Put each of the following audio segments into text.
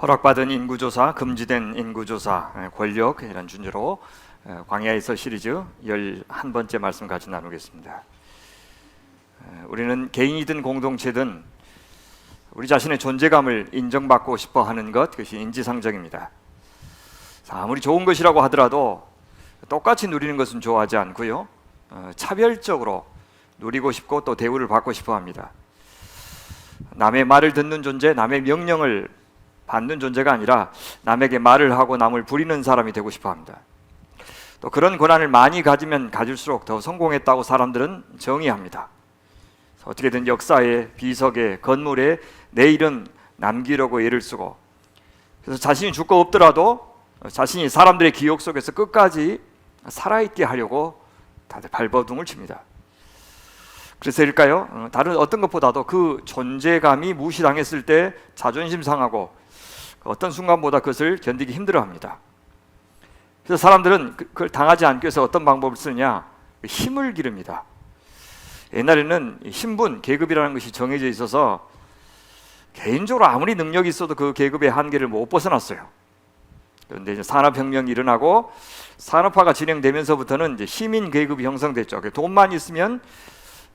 허락받은 인구조사, 금지된 인구조사, 권력 이런 주제로 광야에서 시리즈 11번째 말씀 같이 나누겠습니다. 우리는 개인이든 공동체든 우리 자신의 존재감을 인정받고 싶어 하는 것, 그것이 인지상정입니다. 아무리 좋은 것이라고 하더라도 똑같이 누리는 것은 좋아하지 않고요, 차별적으로 누리고 싶고 또 대우를 받고 싶어 합니다. 남의 말을 듣는 존재, 남의 명령을 받는 존재가 아니라 남에게 말을 하고 남을 부리는 사람이 되고 싶어 합니다. 또 그런 권한을 많이 가지면 가질수록 더 성공했다고 사람들은 정의합니다. 어떻게든 역사에, 비석에, 건물에 내 이름 남기려고 애를 쓰고, 그래서 자신이 죽고 없더라도 자신이 사람들의 기억 속에서 끝까지 살아있게 하려고 다들 발버둥을 칩니다. 그래서일까요? 다른 어떤 것보다도 그 존재감이 무시당했을 때 자존심 상하고 어떤 순간보다 그것을 견디기 힘들어합니다. 그래서 사람들은 그걸 당하지 않기 위해서 어떤 방법을 쓰느냐? 힘을 기릅니다. 옛날에는 신분, 계급이라는 것이 정해져 있어서 개인적으로 아무리 능력이 있어도 그 계급의 한계를 못 벗어났어요. 그런데 이제 산업혁명이 일어나고 산업화가 진행되면서부터는 이제 시민 계급이 형성됐죠. 돈만 있으면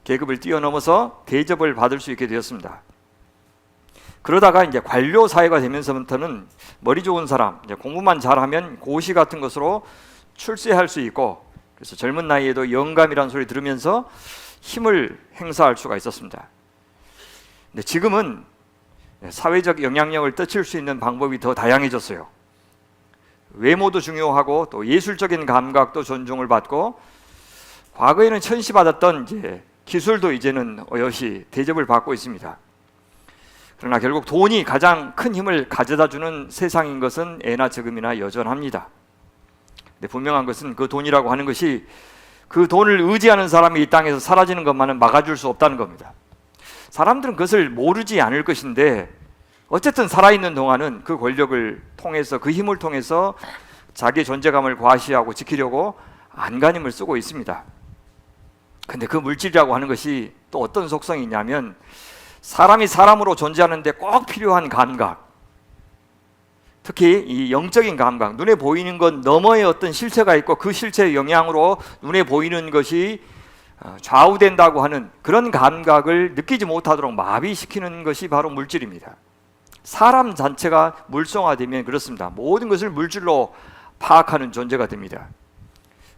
계급을 뛰어넘어서 대접을 받을 수 있게 되었습니다. 그러다가 이제 관료 사회가 되면서부터는 머리 좋은 사람, 이제 공부만 잘하면 고시 같은 것으로 출세할 수 있고, 그래서 젊은 나이에도 영감이라는 소리 들으면서 힘을 행사할 수가 있었습니다. 근데 지금은 사회적 영향력을 떨칠 수 있는 방법이 더 다양해졌어요. 외모도 중요하고 또 예술적인 감각도 존중을 받고, 과거에는 천시받았던 이제 기술도 이제는 어여시 대접을 받고 있습니다. 그러나 결국 돈이 가장 큰 힘을 가져다주는 세상인 것은 예나 지금이나 여전합니다. 근데 분명한 것은 그 돈이라고 하는 것이 그 돈을 의지하는 사람이 이 땅에서 사라지는 것만은 막아줄 수 없다는 겁니다. 사람들은 그것을 모르지 않을 것인데 어쨌든 살아있는 동안은 그 권력을 통해서, 그 힘을 통해서 자기의 존재감을 과시하고 지키려고 안간힘을 쓰고 있습니다. 근데 그 물질이라고 하는 것이 또 어떤 속성이 있냐면, 사람이 사람으로 존재하는데 꼭 필요한 감각, 특히 이 영적인 감각, 눈에 보이는 것 너머의 어떤 실체가 있고 그 실체의 영향으로 눈에 보이는 것이 좌우된다고 하는 그런 감각을 느끼지 못하도록 마비시키는 것이 바로 물질입니다. 사람 자체가 물성화되면 그렇습니다. 모든 것을 물질로 파악하는 존재가 됩니다.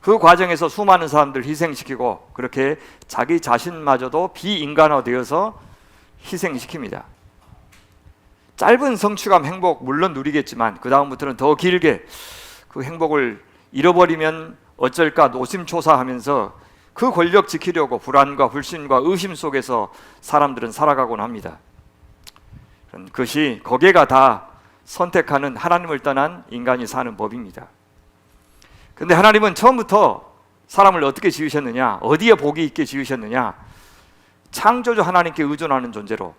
그 과정에서 수많은 사람들을 희생시키고 그렇게 자기 자신마저도 비인간화되어서 희생시킵니다. 짧은 성취감, 행복 물론 누리겠지만 그 다음부터는 더 길게 그 행복을 잃어버리면 어쩔까 노심초사하면서 그 권력 지키려고 불안과 불신과 의심 속에서 사람들은 살아가곤 합니다. 그것이 거기가 다 선택하는 하나님을 떠난 인간이 사는 법입니다. 그런데 하나님은 처음부터 사람을 어떻게 지으셨느냐, 어디에 복이 있게 지으셨느냐, 창조주 하나님께 의존하는 존재로,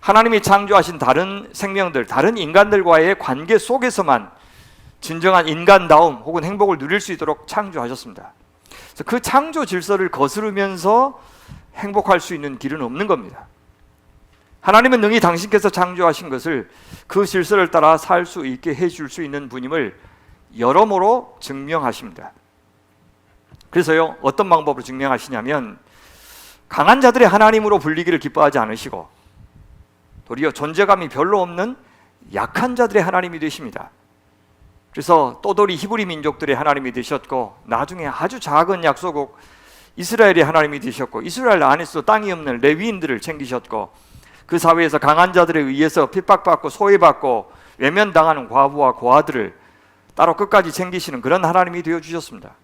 하나님이 창조하신 다른 생명들, 다른 인간들과의 관계 속에서만 진정한 인간다움 혹은 행복을 누릴 수 있도록 창조하셨습니다. 그래서 그 창조 질서를 거스르면서 행복할 수 있는 길은 없는 겁니다. 하나님은 능히 당신께서 창조하신 것을 그 질서를 따라 살 수 있게 해줄 수 있는 분임을 여러모로 증명하십니다. 그래서요, 어떤 방법으로 증명하시냐면, 강한 자들의 하나님으로 불리기를 기뻐하지 않으시고 도리어 존재감이 별로 없는 약한 자들의 하나님이 되십니다. 그래서 또돌이 히브리 민족들의 하나님이 되셨고, 나중에 아주 작은 약소국 이스라엘의 하나님이 되셨고, 이스라엘 안에서도 땅이 없는 레위인들을 챙기셨고, 그 사회에서 강한 자들에 의해서 핍박받고 소외받고 외면당하는 과부와 고아들을 따로 끝까지 챙기시는 그런 하나님이 되어주셨습니다.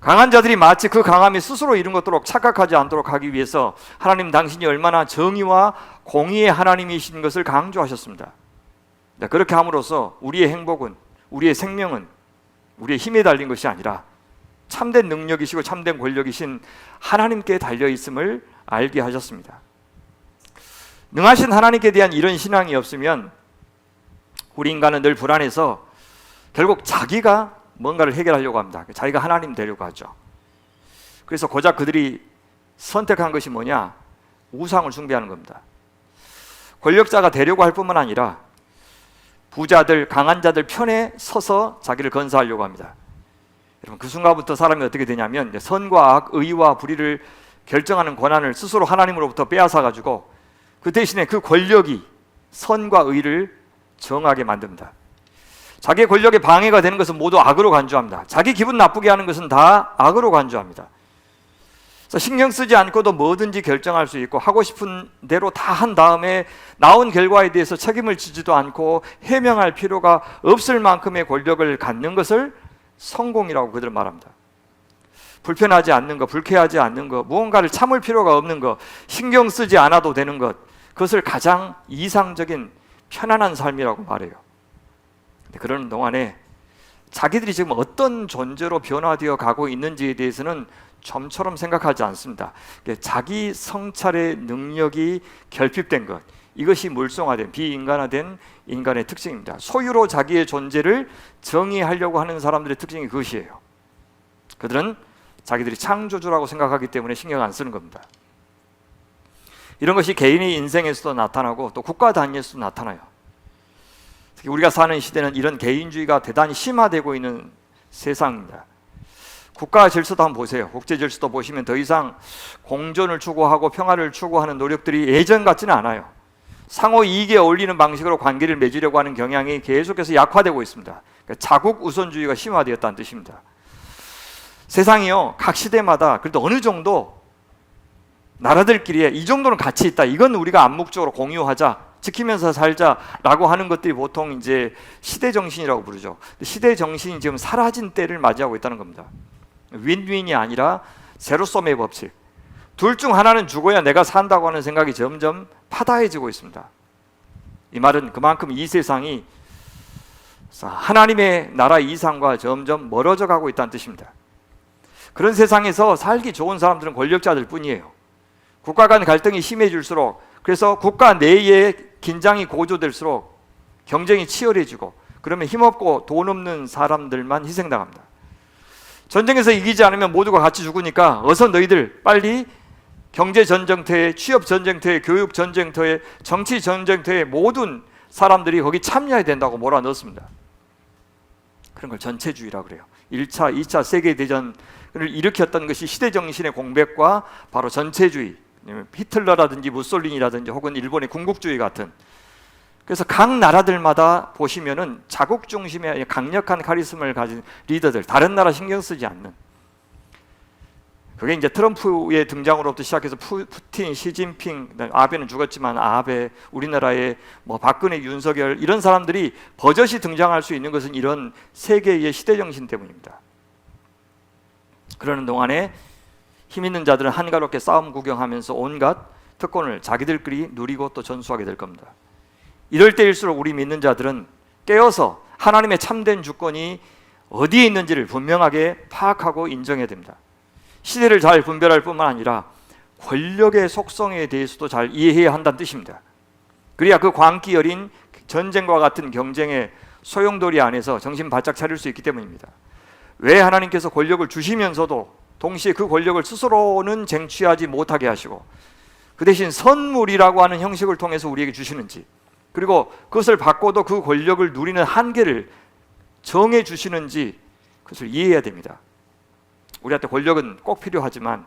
강한 자들이 마치 그 강함이 스스로 이룬 것도록 착각하지 않도록 하기 위해서 하나님 당신이 얼마나 정의와 공의의 하나님이신 것을 강조하셨습니다. 그렇게 함으로써 우리의 행복은, 우리의 생명은 우리의 힘에 달린 것이 아니라 참된 능력이시고 참된 권력이신 하나님께 달려있음을 알게 하셨습니다. 능하신 하나님께 대한 이런 신앙이 없으면 우리 인간은 늘 불안해서 결국 자기가 뭔가를 해결하려고 합니다. 자기가 하나님 되려고 하죠. 그래서 고작 그들이 선택한 것이 뭐냐? 우상을 숭배하는 겁니다. 권력자가 되려고 할 뿐만 아니라 부자들, 강한 자들 편에 서서 자기를 건사하려고 합니다. 여러분, 그 순간부터 사람이 어떻게 되냐면 선과 악, 의와 불의를 결정하는 권한을 스스로 하나님으로부터 빼앗아 가지고 그 대신에 그 권력이 선과 의를 정하게 만듭니다. 자기의 권력에 방해가 되는 것은 모두 악으로 간주합니다. 자기 기분 나쁘게 하는 것은 다 악으로 간주합니다. 그래서 신경 쓰지 않고도 뭐든지 결정할 수 있고 하고 싶은 대로 다 한 다음에 나온 결과에 대해서 책임을 지지도 않고 해명할 필요가 없을 만큼의 권력을 갖는 것을 성공이라고 그들은 말합니다. 불편하지 않는 것, 불쾌하지 않는 것, 무언가를 참을 필요가 없는 것, 신경 쓰지 않아도 되는 것, 그것을 가장 이상적인 편안한 삶이라고 말해요. 근데 그러는 동안에 자기들이 지금 어떤 존재로 변화되어 가고 있는지에 대해서는 좀처럼 생각하지 않습니다. 자기 성찰의 능력이 결핍된 것, 이것이 물성화된, 비인간화된 인간의 특징입니다. 소유로 자기의 존재를 정의하려고 하는 사람들의 특징이 그것이에요. 그들은 자기들이 창조주라고 생각하기 때문에 신경 안 쓰는 겁니다. 이런 것이 개인의 인생에서도 나타나고 또 국가 단위에서도 나타나요. 특히 우리가 사는 시대는 이런 개인주의가 대단히 심화되고 있는 세상입니다. 국가 질서도 한번 보세요. 국제 질서도 보시면 더 이상 공존을 추구하고 평화를 추구하는 노력들이 예전 같지는 않아요. 상호 이익에 어울리는 방식으로 관계를 맺으려고 하는 경향이 계속해서 약화되고 있습니다. 그러니까 자국 우선주의가 심화되었다는 뜻입니다. 세상이요, 각 시대마다 그래도 어느 정도 나라들끼리 이 정도는 가치 있다, 이건 우리가 암묵적으로 공유하자, 지키면서 살자라고 하는 것들이 보통 이제 시대 정신이라고 부르죠. 시대 정신이 지금 사라진 때를 맞이하고 있다는 겁니다. 윈윈이 아니라 제로섬의 법칙, 둘 중 하나는 죽어야 내가 산다고 하는 생각이 점점 파다해지고 있습니다. 이 말은 그만큼 이 세상이 하나님의 나라 이상과 점점 멀어져 가고 있다는 뜻입니다. 그런 세상에서 살기 좋은 사람들은 권력자들 뿐이에요. 국가 간 갈등이 심해질수록, 그래서 국가 내에 긴장이 고조될수록 경쟁이 치열해지고, 그러면 힘없고 돈 없는 사람들만 희생당합니다. 전쟁에서 이기지 않으면 모두가 같이 죽으니까 어서 너희들 빨리 경제 전쟁터에, 취업 전쟁터에, 교육 전쟁터에, 정치 전쟁터에 모든 사람들이 거기 참여해야 된다고 몰아넣었습니다. 그런 걸 전체주의라고 그래요. 1차, 2차 세계대전을 일으켰던 것이 시대정신의 공백과 바로 전체주의, 히틀러라든지 무솔리니라든지 혹은 일본의 군국주의 같은, 그래서 각 나라들마다 보시면은 자국 중심의 강력한 카리스마를 가진 리더들, 다른 나라 신경 쓰지 않는, 그게 이제 트럼프의 등장으로부터 시작해서 푸틴, 시진핑, 아베는 죽었지만 아베, 우리나라의 뭐 박근혜, 윤석열, 이런 사람들이 버젓이 등장할 수 있는 것은 이런 세계의 시대 정신 때문입니다. 그러는 동안에 힘 있는 자들은 한가롭게 싸움 구경하면서 온갖 특권을 자기들끼리 누리고 또 전수하게 될 겁니다. 이럴 때일수록 우리 믿는 자들은 깨어서 하나님의 참된 주권이 어디에 있는지를 분명하게 파악하고 인정해야 됩니다. 시대를 잘 분별할 뿐만 아니라 권력의 속성에 대해서도 잘 이해해야 한다는 뜻입니다. 그래야 그 광기 어린 전쟁과 같은 경쟁의 소용돌이 안에서 정신 바짝 차릴 수 있기 때문입니다. 왜 하나님께서 권력을 주시면서도 동시에 그 권력을 스스로는 쟁취하지 못하게 하시고 그 대신 선물이라고 하는 형식을 통해서 우리에게 주시는지, 그리고 그것을 받고도 그 권력을 누리는 한계를 정해 주시는지, 그것을 이해해야 됩니다. 우리한테 권력은 꼭 필요하지만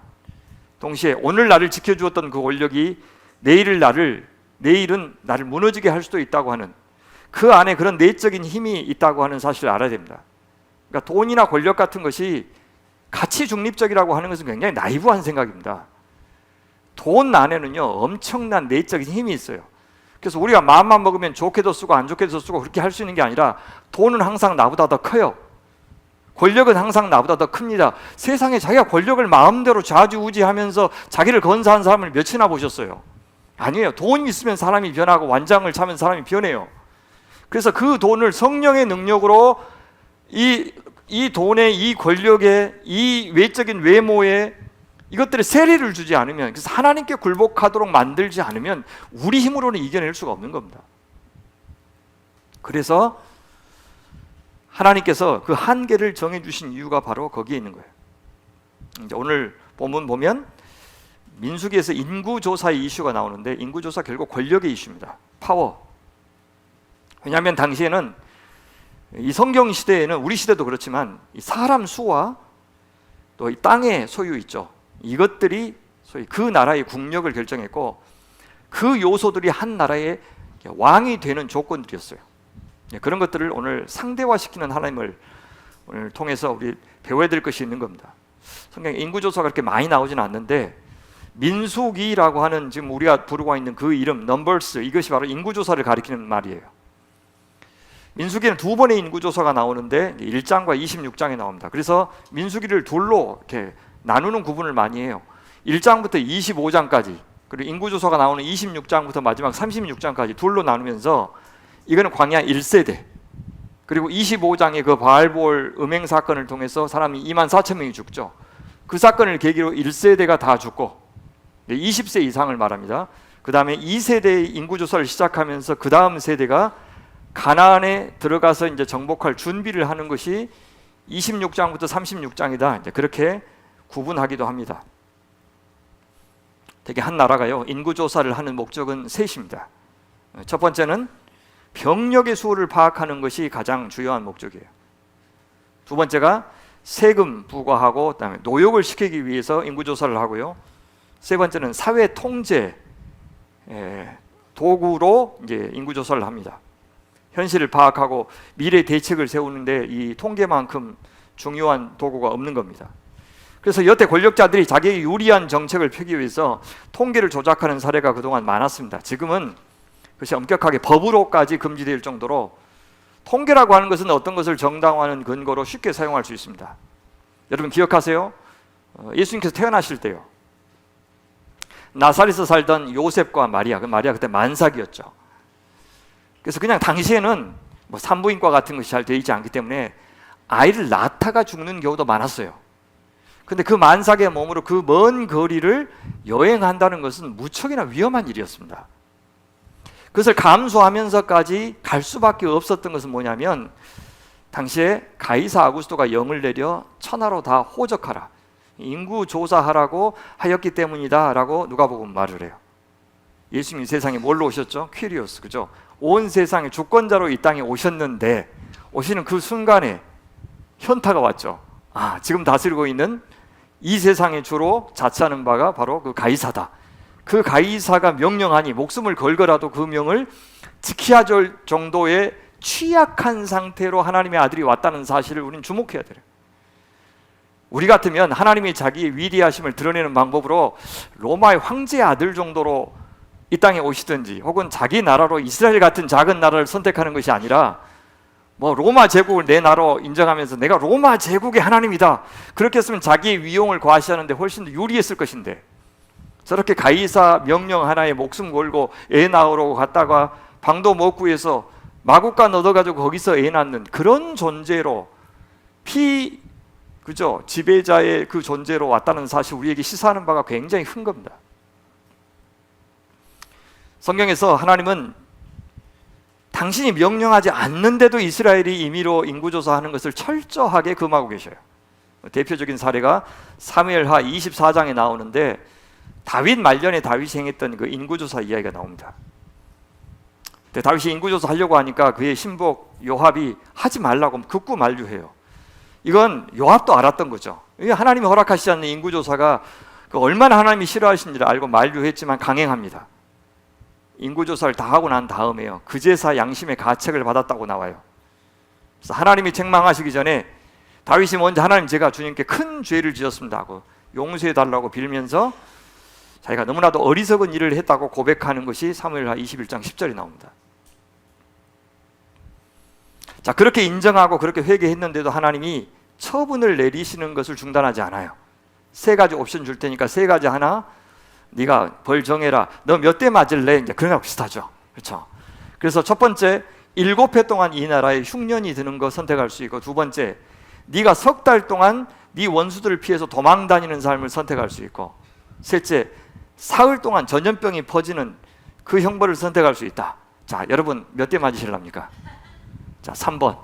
동시에 오늘 나를 지켜주었던 그 권력이 내일은 나를 무너지게 할 수도 있다고 하는, 그 안에 그런 내적인 힘이 있다고 하는 사실을 알아야 됩니다. 그러니까 돈이나 권력 같은 것이 가치 중립적이라고 하는 것은 굉장히 나이브한 생각입니다. 돈 안에는요 엄청난 내적인 힘이 있어요. 그래서 우리가 마음만 먹으면 좋게도 쓰고 안 좋게도 쓰고 그렇게 할 수 있는 게 아니라, 돈은 항상 나보다 더 커요. 권력은 항상 나보다 더 큽니다. 세상에 자기가 권력을 마음대로 좌지우지하면서 자기를 건사한 사람을 몇이나 보셨어요? 아니에요. 돈이 있으면 사람이 변하고 완장을 차면 사람이 변해요. 그래서 그 돈을 성령의 능력으로 이 돈에, 이 권력에, 이 외적인 외모에 이것들에 세례를 주지 않으면, 그래서 하나님께 굴복하도록 만들지 않으면 우리 힘으로는 이겨낼 수가 없는 겁니다. 그래서 하나님께서 그 한계를 정해주신 이유가 바로 거기에 있는 거예요. 이제 오늘 본문 보면 민수기에서 인구조사의 이슈가 나오는데, 인구조사 결국 권력의 이슈입니다. 파워. 왜냐하면 당시에는 이 성경 시대에는 우리 시대도 그렇지만 이 사람 수와 또 이 땅의 소유 있죠. 이것들이 소위 그 나라의 국력을 결정했고 그 요소들이 한 나라의 왕이 되는 조건들이었어요. 그런 것들을 오늘 상대화시키는 하나님을 오늘 통해서 우리 배워야 될 것이 있는 겁니다. 성경에 인구조사가 그렇게 많이 나오지는 않는데 민수기라고 하는 지금 우리가 부르고 있는 그 이름 넘버스, 이것이 바로 인구조사를 가리키는 말이에요. 민수기는 두 번의 인구조사가 나오는데 1장과 26장에 나옵니다. 그래서 민수기를 둘로 이렇게 나누는 구분을 많이 해요. 1장부터 25장까지 그리고 인구조사가 나오는 26장부터 마지막 36장까지 둘로 나누면서 이거는 광야 1세대, 그리고 25장의 그 바알볼 음행 사건을 통해서 사람이 24,000명이 죽죠. 그 사건을 계기로 1세대가 다 죽고 20세 이상을 말합니다. 그 다음에 2세대의 인구조사를 시작하면서 그 다음 세대가 가나안에 들어가서 이제 정복할 준비를 하는 것이 26장부터 36장이다. 이제 그렇게 구분하기도 합니다. 되게 한 나라가요, 인구조사를 하는 목적은 셋입니다. 첫 번째는 병력의 수를 파악하는 것이 가장 주요한 목적이에요. 두 번째가 세금 부과하고 그다음에 노역을 시키기 위해서 인구조사를 하고요. 세 번째는 사회 통제 도구로 이제 인구조사를 합니다. 현실을 파악하고 미래 대책을 세우는데 이 통계만큼 중요한 도구가 없는 겁니다. 그래서 여태 권력자들이 자기에게 유리한 정책을 펴기 위해서 통계를 조작하는 사례가 그동안 많았습니다. 지금은 그것이 엄격하게 법으로까지 금지될 정도로 통계라고 하는 것은 어떤 것을 정당화하는 근거로 쉽게 사용할 수 있습니다. 여러분 기억하세요? 예수님께서 태어나실 때요, 나사렛에서 살던 요셉과 마리아, 그 마리아 그때 만삭이었죠. 그래서 그냥 당시에는 뭐 산부인과 같은 것이 잘 되어 있지 않기 때문에 아이를 낳다가 죽는 경우도 많았어요. 근데 그 만삭의 몸으로 그 먼 거리를 여행한다는 것은 무척이나 위험한 일이었습니다. 그것을 감수하면서까지 갈 수밖에 없었던 것은 뭐냐면 당시에 가이사 아구스토가 영을 내려 천하로 다 호적하라, 인구 조사하라고 하였기 때문이다 라고 누가복음 말을 해요. 예수님이 세상에 뭘로 오셨죠? 퀴리오스, 그죠? 온 세상의 주권자로 이 땅에 오셨는데 오시는 그 순간에 현타가 왔죠. 아, 지금 다스리고 있는 이 세상의 주로 자처하는 바가 바로 그 가이사다. 그 가이사가 명령하니 목숨을 걸거라도 그 명을 지켜야 될 정도의 취약한 상태로 하나님의 아들이 왔다는 사실을 우리는 주목해야 돼요. 우리 같으면 하나님이 자기의 위대하심을 드러내는 방법으로 로마의 황제의 아들 정도로 이 땅에 오시든지 혹은 자기 나라로 이스라엘 같은 작은 나라를 선택하는 것이 아니라 뭐 로마 제국을 내 나라로 인정하면서 내가 로마 제국의 하나님이다, 그렇게 했으면 자기의 위용을 과시하는데 훨씬 더 유리했을 것인데 저렇게 가이사 명령 하나에 목숨 걸고 애 낳으러 갔다가 방도 못 구해서 마구간 얻어가지고 거기서 애 낳는 그런 존재로 그죠? 지배자의 그 존재로 왔다는 사실 우리에게 시사하는 바가 굉장히 큰 겁니다. 성경에서 하나님은 당신이 명령하지 않는데도 이스라엘이 임의로 인구조사하는 것을 철저하게 금하고 계셔요. 대표적인 사례가 사무엘하 24장에 나오는데 다윗 말년에 다윗이 행했던 그 인구조사 이야기가 나옵니다. 근데 다윗이 인구조사 하려고 하니까 그의 신복 요압이 하지 말라고 극구 만류해요. 이건 요압도 알았던 거죠. 하나님이 허락하시지 않는 인구조사가 얼마나 하나님이 싫어하시는지를 알고 만류했지만 강행합니다. 인구조사를 다 하고 난 다음에요, 그제사 양심의 가책을 받았다고 나와요. 그래서 하나님이 책망하시기 전에 다윗이 먼저 하나님, 제가 주님께 큰 죄를 지었습니다 하고 용서해 달라고 빌면서 자기가 너무나도 어리석은 일을 했다고 고백하는 것이 사무엘하 21장 10절에 나옵니다. 자, 그렇게 인정하고 그렇게 회개했는데도 하나님이 처분을 내리시는 것을 중단하지 않아요. 세 가지 옵션 줄 테니까 세 가지 하나 네가 벌 정해라, 너 몇 대 맞을래? 이제 그런 거랑 비슷하죠. 그렇죠? 그래서 첫 번째, 7해 동안 이 나라에 흉년이 드는 거 선택할 수 있고, 두 번째, 네가 석 달 동안 네 원수들을 피해서 도망 다니는 삶을 선택할 수 있고, 셋째, 사흘 동안 전염병이 퍼지는 그 형벌을 선택할 수 있다. 자, 여러분 몇 대 맞으실랍니까? 자, 3번.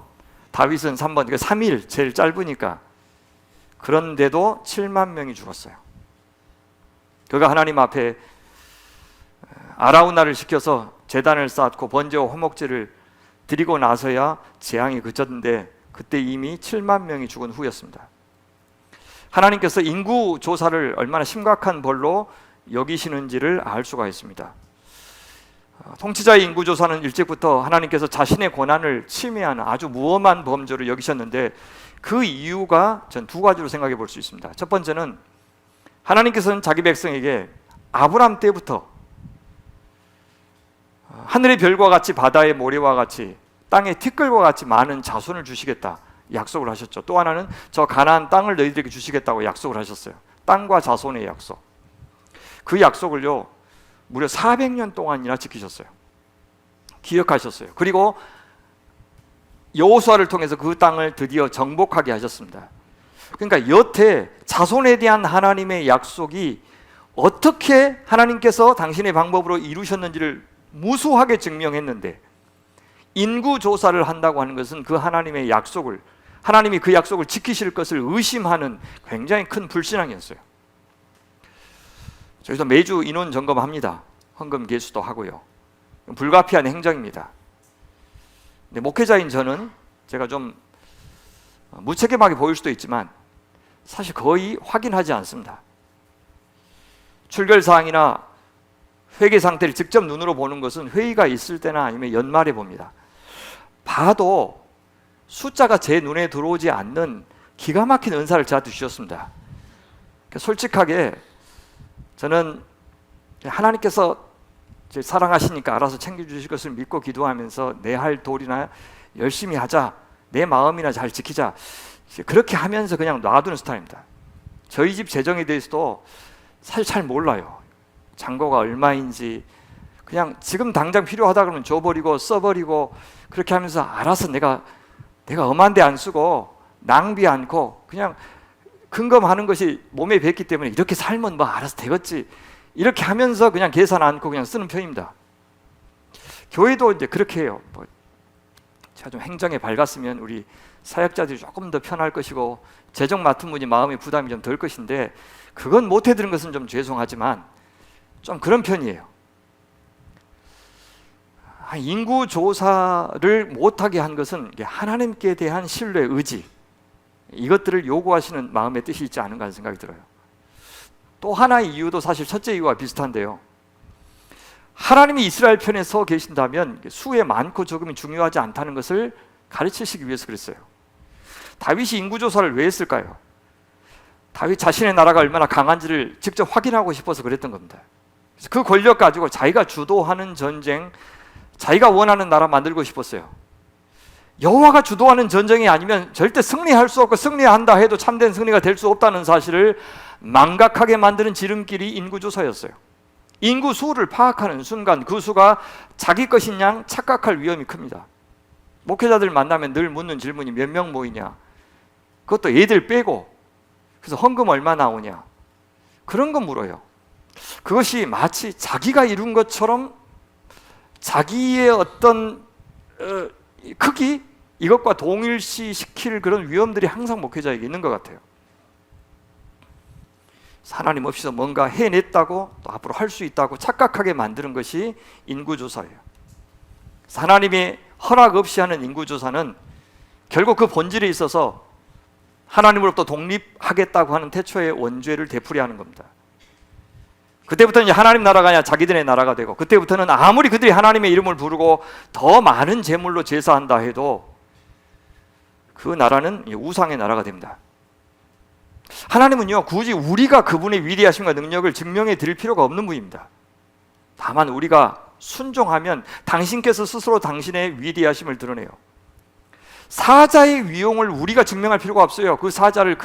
다윗은 3번. 그러니까 3일 제일 짧으니까. 그런데도 7만 명이 죽었어요. 그가 하나님 앞에 아라우나를 시켜서 제단을 쌓고 번제와 화목제를 드리고 나서야 재앙이 그쳤는데 그때 이미 7만 명이 죽은 후였습니다. 하나님께서 인구 조사를 얼마나 심각한 벌로 여기시는지를 알 수가 있습니다. 통치자의 인구 조사는 일찍부터 하나님께서 자신의 권한을 침해하는 아주 무엄한 범죄로 여기셨는데 그 이유가 전 두 가지로 생각해 볼 수 있습니다. 첫 번째는 하나님께서는 자기 백성에게 아브람 때부터 하늘의 별과 같이 바다의 모래와 같이 땅의 티끌과 같이 많은 자손을 주시겠다 약속을 하셨죠. 또 하나는 저 가나안 땅을 너희들에게 주시겠다고 약속을 하셨어요. 땅과 자손의 약속. 그 약속을요 무려 400년 동안이나 지키셨어요. 기억하셨어요. 그리고 여호수아를 통해서 그 땅을 드디어 정복하게 하셨습니다. 그러니까 여태 자손에 대한 하나님의 약속이 어떻게 하나님께서 당신의 방법으로 이루셨는지를 무수하게 증명했는데 인구 조사를 한다고 하는 것은 그 하나님의 약속을, 하나님이 그 약속을 지키실 것을 의심하는 굉장히 큰 불신앙이었어요. 저희도 매주 인원 점검합니다. 헌금 개수도 하고요. 불가피한 행정입니다. 근데 목회자인 저는 제가 좀 무책임하게 보일 수도 있지만 사실 거의 확인하지 않습니다. 출결사항이나 회계 상태를 직접 눈으로 보는 것은 회의가 있을 때나 아니면 연말에 봅니다. 봐도 숫자가 제 눈에 들어오지 않는 기가 막힌 은사를 저한테 주셨습니다. 솔직하게 저는 하나님께서 사랑하시니까 알아서 챙겨주실 것을 믿고 기도하면서 내 할 도리나 열심히 하자, 내 마음이나 잘 지키자, 그렇게 하면서 그냥 놔두는 스타일입니다. 저희 집 재정에 대해서도 사실 잘 몰라요. 잔고가 얼마인지 그냥 지금 당장 필요하다 그러면 줘버리고 써버리고 그렇게 하면서 알아서 내가 엄한 데 안 쓰고 낭비 않고 그냥 근검하는 것이 몸에 뱄기 때문에 이렇게 살면 뭐 알아서 되겠지 이렇게 하면서 그냥 계산 않고 그냥 쓰는 편입니다. 교회도 이제 그렇게 해요. 제가 좀 행정에 밝았으면 우리 사역자들이 조금 더 편할 것이고 재정 맡은 분이 마음의 부담이 좀 덜 것인데 그건 못 해드린 것은 좀 죄송하지만 좀 그런 편이에요. 인구 조사를 못하게 한 것은 하나님께 대한 신뢰, 의지 이것들을 요구하시는 마음의 뜻이 있지 않은가 하는 생각이 들어요. 또 하나의 이유도 사실 첫째 이유와 비슷한데요. 하나님이 이스라엘 편에 서 계신다면 수의 많고 적음이 중요하지 않다는 것을 가르치시기 위해서 그랬어요. 다윗이 인구조사를 왜 했을까요? 다윗 자신의 나라가 얼마나 강한지를 직접 확인하고 싶어서 그랬던 겁니다. 그래서 그 권력 가지고 자기가 주도하는 전쟁, 자기가 원하는 나라 만들고 싶었어요. 여호와가 주도하는 전쟁이 아니면 절대 승리할 수 없고 승리한다 해도 참된 승리가 될 수 없다는 사실을 망각하게 만드는 지름길이 인구조사였어요. 인구 수를 파악하는 순간 그 수가 자기 것인 양 착각할 위험이 큽니다. 목회자들 만나면 늘 묻는 질문이 몇 명 모이냐, 그것도 애들 빼고, 그래서 헌금 얼마 나오냐, 그런 거 물어요. 그것이 마치 자기가 이룬 것처럼 자기의 어떤 크기, 이것과 동일시시킬 그런 위험들이 항상 목회자에게 있는 것 같아요. 하나님 없이서 뭔가 해냈다고 또 앞으로 할 수 있다고 착각하게 만드는 것이 인구조사예요. 하나님의 허락 없이 하는 인구조사는 결국 그 본질에 있어서 하나님으로부터 독립하겠다고 하는 태초의 원죄를 되풀이하는 겁니다. 그때부터는 이제 하나님 나라가 아니라 자기들의 나라가 되고, 그때부터는 아무리 그들이 하나님의 이름을 부르고 더 많은 제물로 제사한다 해도 그 나라는 우상의 나라가 됩니다. 하나님은요, 굳이 우리가 그분의 위대하심과 능력을 증명해 드릴 필요가 없는 분입니다. 다만 우리가 순종하면 당신께서 스스로 당신의 위대하심을 드러내요. 사자의 위용을 우리가 증명할 필요가 없어요. 그 사자를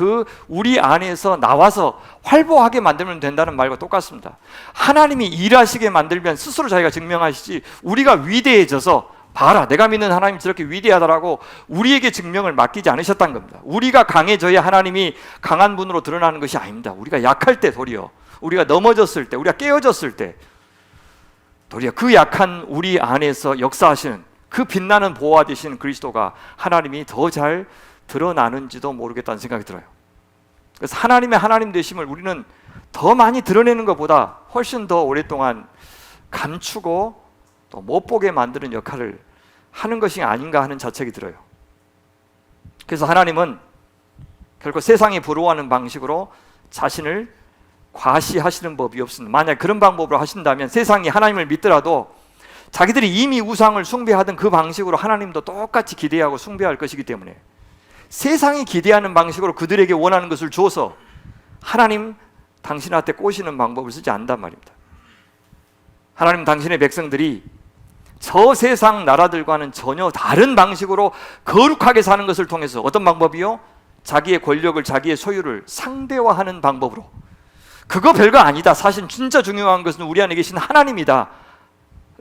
우리 안에서 나와서 활보하게 만들면 된다는 말과 똑같습니다. 하나님이 일하시게 만들면 스스로 자기가 증명하시지, 우리가 위대해져서 봐라 내가 믿는 하나님이 저렇게 위대하다라고 우리에게 증명을 맡기지 않으셨다는 겁니다. 우리가 강해져야 하나님이 강한 분으로 드러나는 것이 아닙니다. 우리가 약할 때 도리어, 우리가 넘어졌을 때, 우리가 깨어졌을 때 도리어 그 약한 우리 안에서 역사하시는 그 빛나는 보화 되신 그리스도가 하나님이 더 잘 드러나는지도 모르겠다는 생각이 들어요. 그래서 하나님의 하나님 되심을 우리는 더 많이 드러내는 것보다 훨씬 더 오랫동안 감추고 또 못 보게 만드는 역할을 하는 것이 아닌가 하는 자책이 들어요. 그래서 하나님은 결코 세상이 부러워하는 방식으로 자신을 과시하시는 법이 없습니다. 만약 그런 방법으로 하신다면 세상이 하나님을 믿더라도 자기들이 이미 우상을 숭배하던 그 방식으로 하나님도 똑같이 기대하고 숭배할 것이기 때문에 세상이 기대하는 방식으로 그들에게 원하는 것을 줘서 하나님 당신한테 꼬시는 방법을 쓰지 않는단 말입니다. 하나님 당신의 백성들이 저 세상 나라들과는 전혀 다른 방식으로 거룩하게 사는 것을 통해서 어떤 방법이요? 자기의 권력을, 자기의 소유를 상대화하는 방법으로, 그거 별거 아니다, 사실 진짜 중요한 것은 우리 안에 계신 하나님이다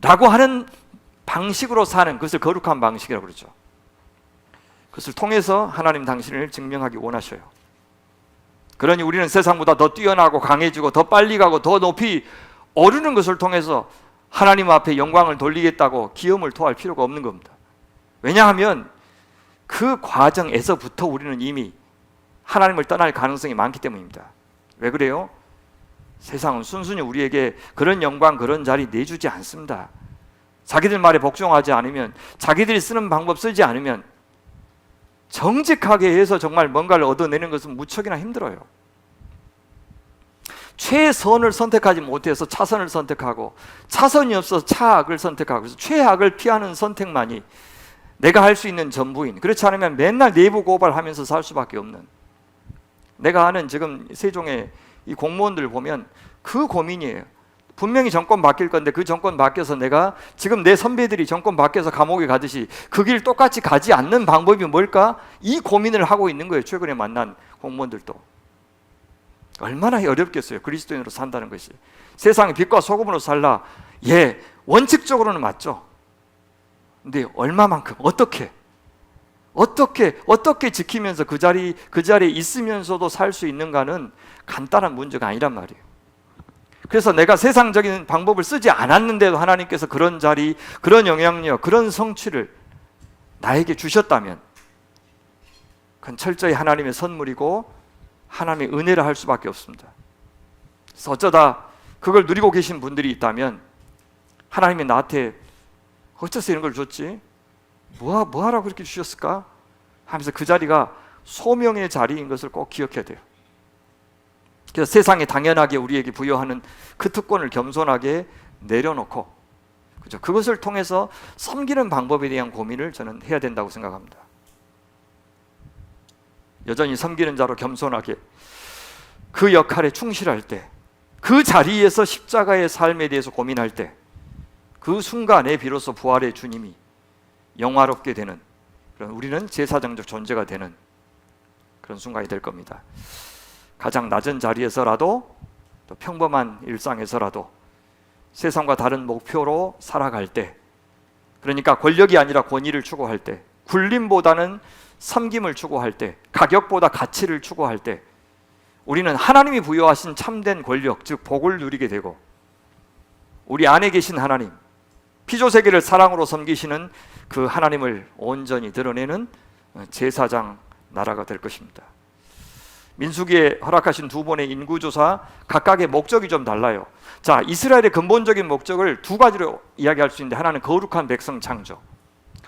라고 하는 방식으로 사는 것을 거룩한 방식이라고 그러죠. 그것을 통해서 하나님 당신을 증명하기 원하셔요. 그러니 우리는 세상보다 더 뛰어나고 강해지고 더 빨리 가고 더 높이 오르는 것을 통해서 하나님 앞에 영광을 돌리겠다고 기염을 토할 필요가 없는 겁니다. 왜냐하면 그 과정에서부터 우리는 이미 하나님을 떠날 가능성이 많기 때문입니다. 왜 그래요? 세상은 순순히 우리에게 그런 영광, 그런 자리 내주지 않습니다. 자기들 말에 복종하지 않으면, 자기들이 쓰는 방법 쓰지 않으면, 정직하게 해서 정말 뭔가를 얻어내는 것은 무척이나 힘들어요. 최선을 선택하지 못해서 차선을 선택하고, 차선이 없어서 차악을 선택하고, 그래서 최악을 피하는 선택만이 내가 할 수 있는 전부인, 그렇지 않으면 맨날 내부 고발하면서 살 수밖에 없는, 내가 아는 지금 세종의 이 공무원들 보면 그 고민이에요. 분명히 정권 바뀔 건데 그 정권 바뀌어서 내가 지금 내 선배들이 정권 바뀌어서 감옥에 가듯이 그 길 똑같이 가지 않는 방법이 뭘까? 이 고민을 하고 있는 거예요. 최근에 만난 공무원들도. 얼마나 어렵겠어요. 그리스도인으로 산다는 것이. 세상에 빛과 소금으로 살라. 예, 원칙적으로는 맞죠. 근데 얼마만큼, 어떻게 지키면서 그 자리에 있으면서도 살 수 있는가는 간단한 문제가 아니란 말이에요. 그래서 내가 세상적인 방법을 쓰지 않았는데도 하나님께서 그런 자리, 그런 영향력, 그런 성취를 나에게 주셨다면 그건 철저히 하나님의 선물이고 하나님의 은혜라 할 수밖에 없습니다. 그래서 어쩌다 그걸 누리고 계신 분들이 있다면 하나님이 나한테 어째서 이런 걸 줬지? 뭐하라고 그렇게 주셨을까? 하면서 그 자리가 소명의 자리인 것을 꼭 기억해야 돼요. 그래서 세상에 당연하게 우리에게 부여하는 그 특권을 겸손하게 내려놓고, 그죠? 그것을 통해서 섬기는 방법에 대한 고민을 저는 해야 된다고 생각합니다. 여전히 섬기는 자로 겸손하게 그 역할에 충실할 때, 그 자리에서 십자가의 삶에 대해서 고민할 때, 그 순간에 비로소 부활의 주님이 영화롭게 되는, 그런 우리는 제사장적 존재가 되는 그런 순간이 될 겁니다. 가장 낮은 자리에서라도, 또 평범한 일상에서라도 세상과 다른 목표로 살아갈 때, 그러니까 권력이 아니라 권위를 추구할 때, 굴림보다는 섬김을 추구할 때, 가격보다 가치를 추구할 때, 우리는 하나님이 부여하신 참된 권력, 즉 복을 누리게 되고, 우리 안에 계신 하나님, 피조세계를 사랑으로 섬기시는 그 하나님을 온전히 드러내는 제사장 나라가 될 것입니다. 민수기에 허락하신 두 번의 인구조사, 각각의 목적이 좀 달라요. 자, 이스라엘의 근본적인 목적을 두 가지로 이야기할 수 있는데, 하나는 거룩한 백성 창조,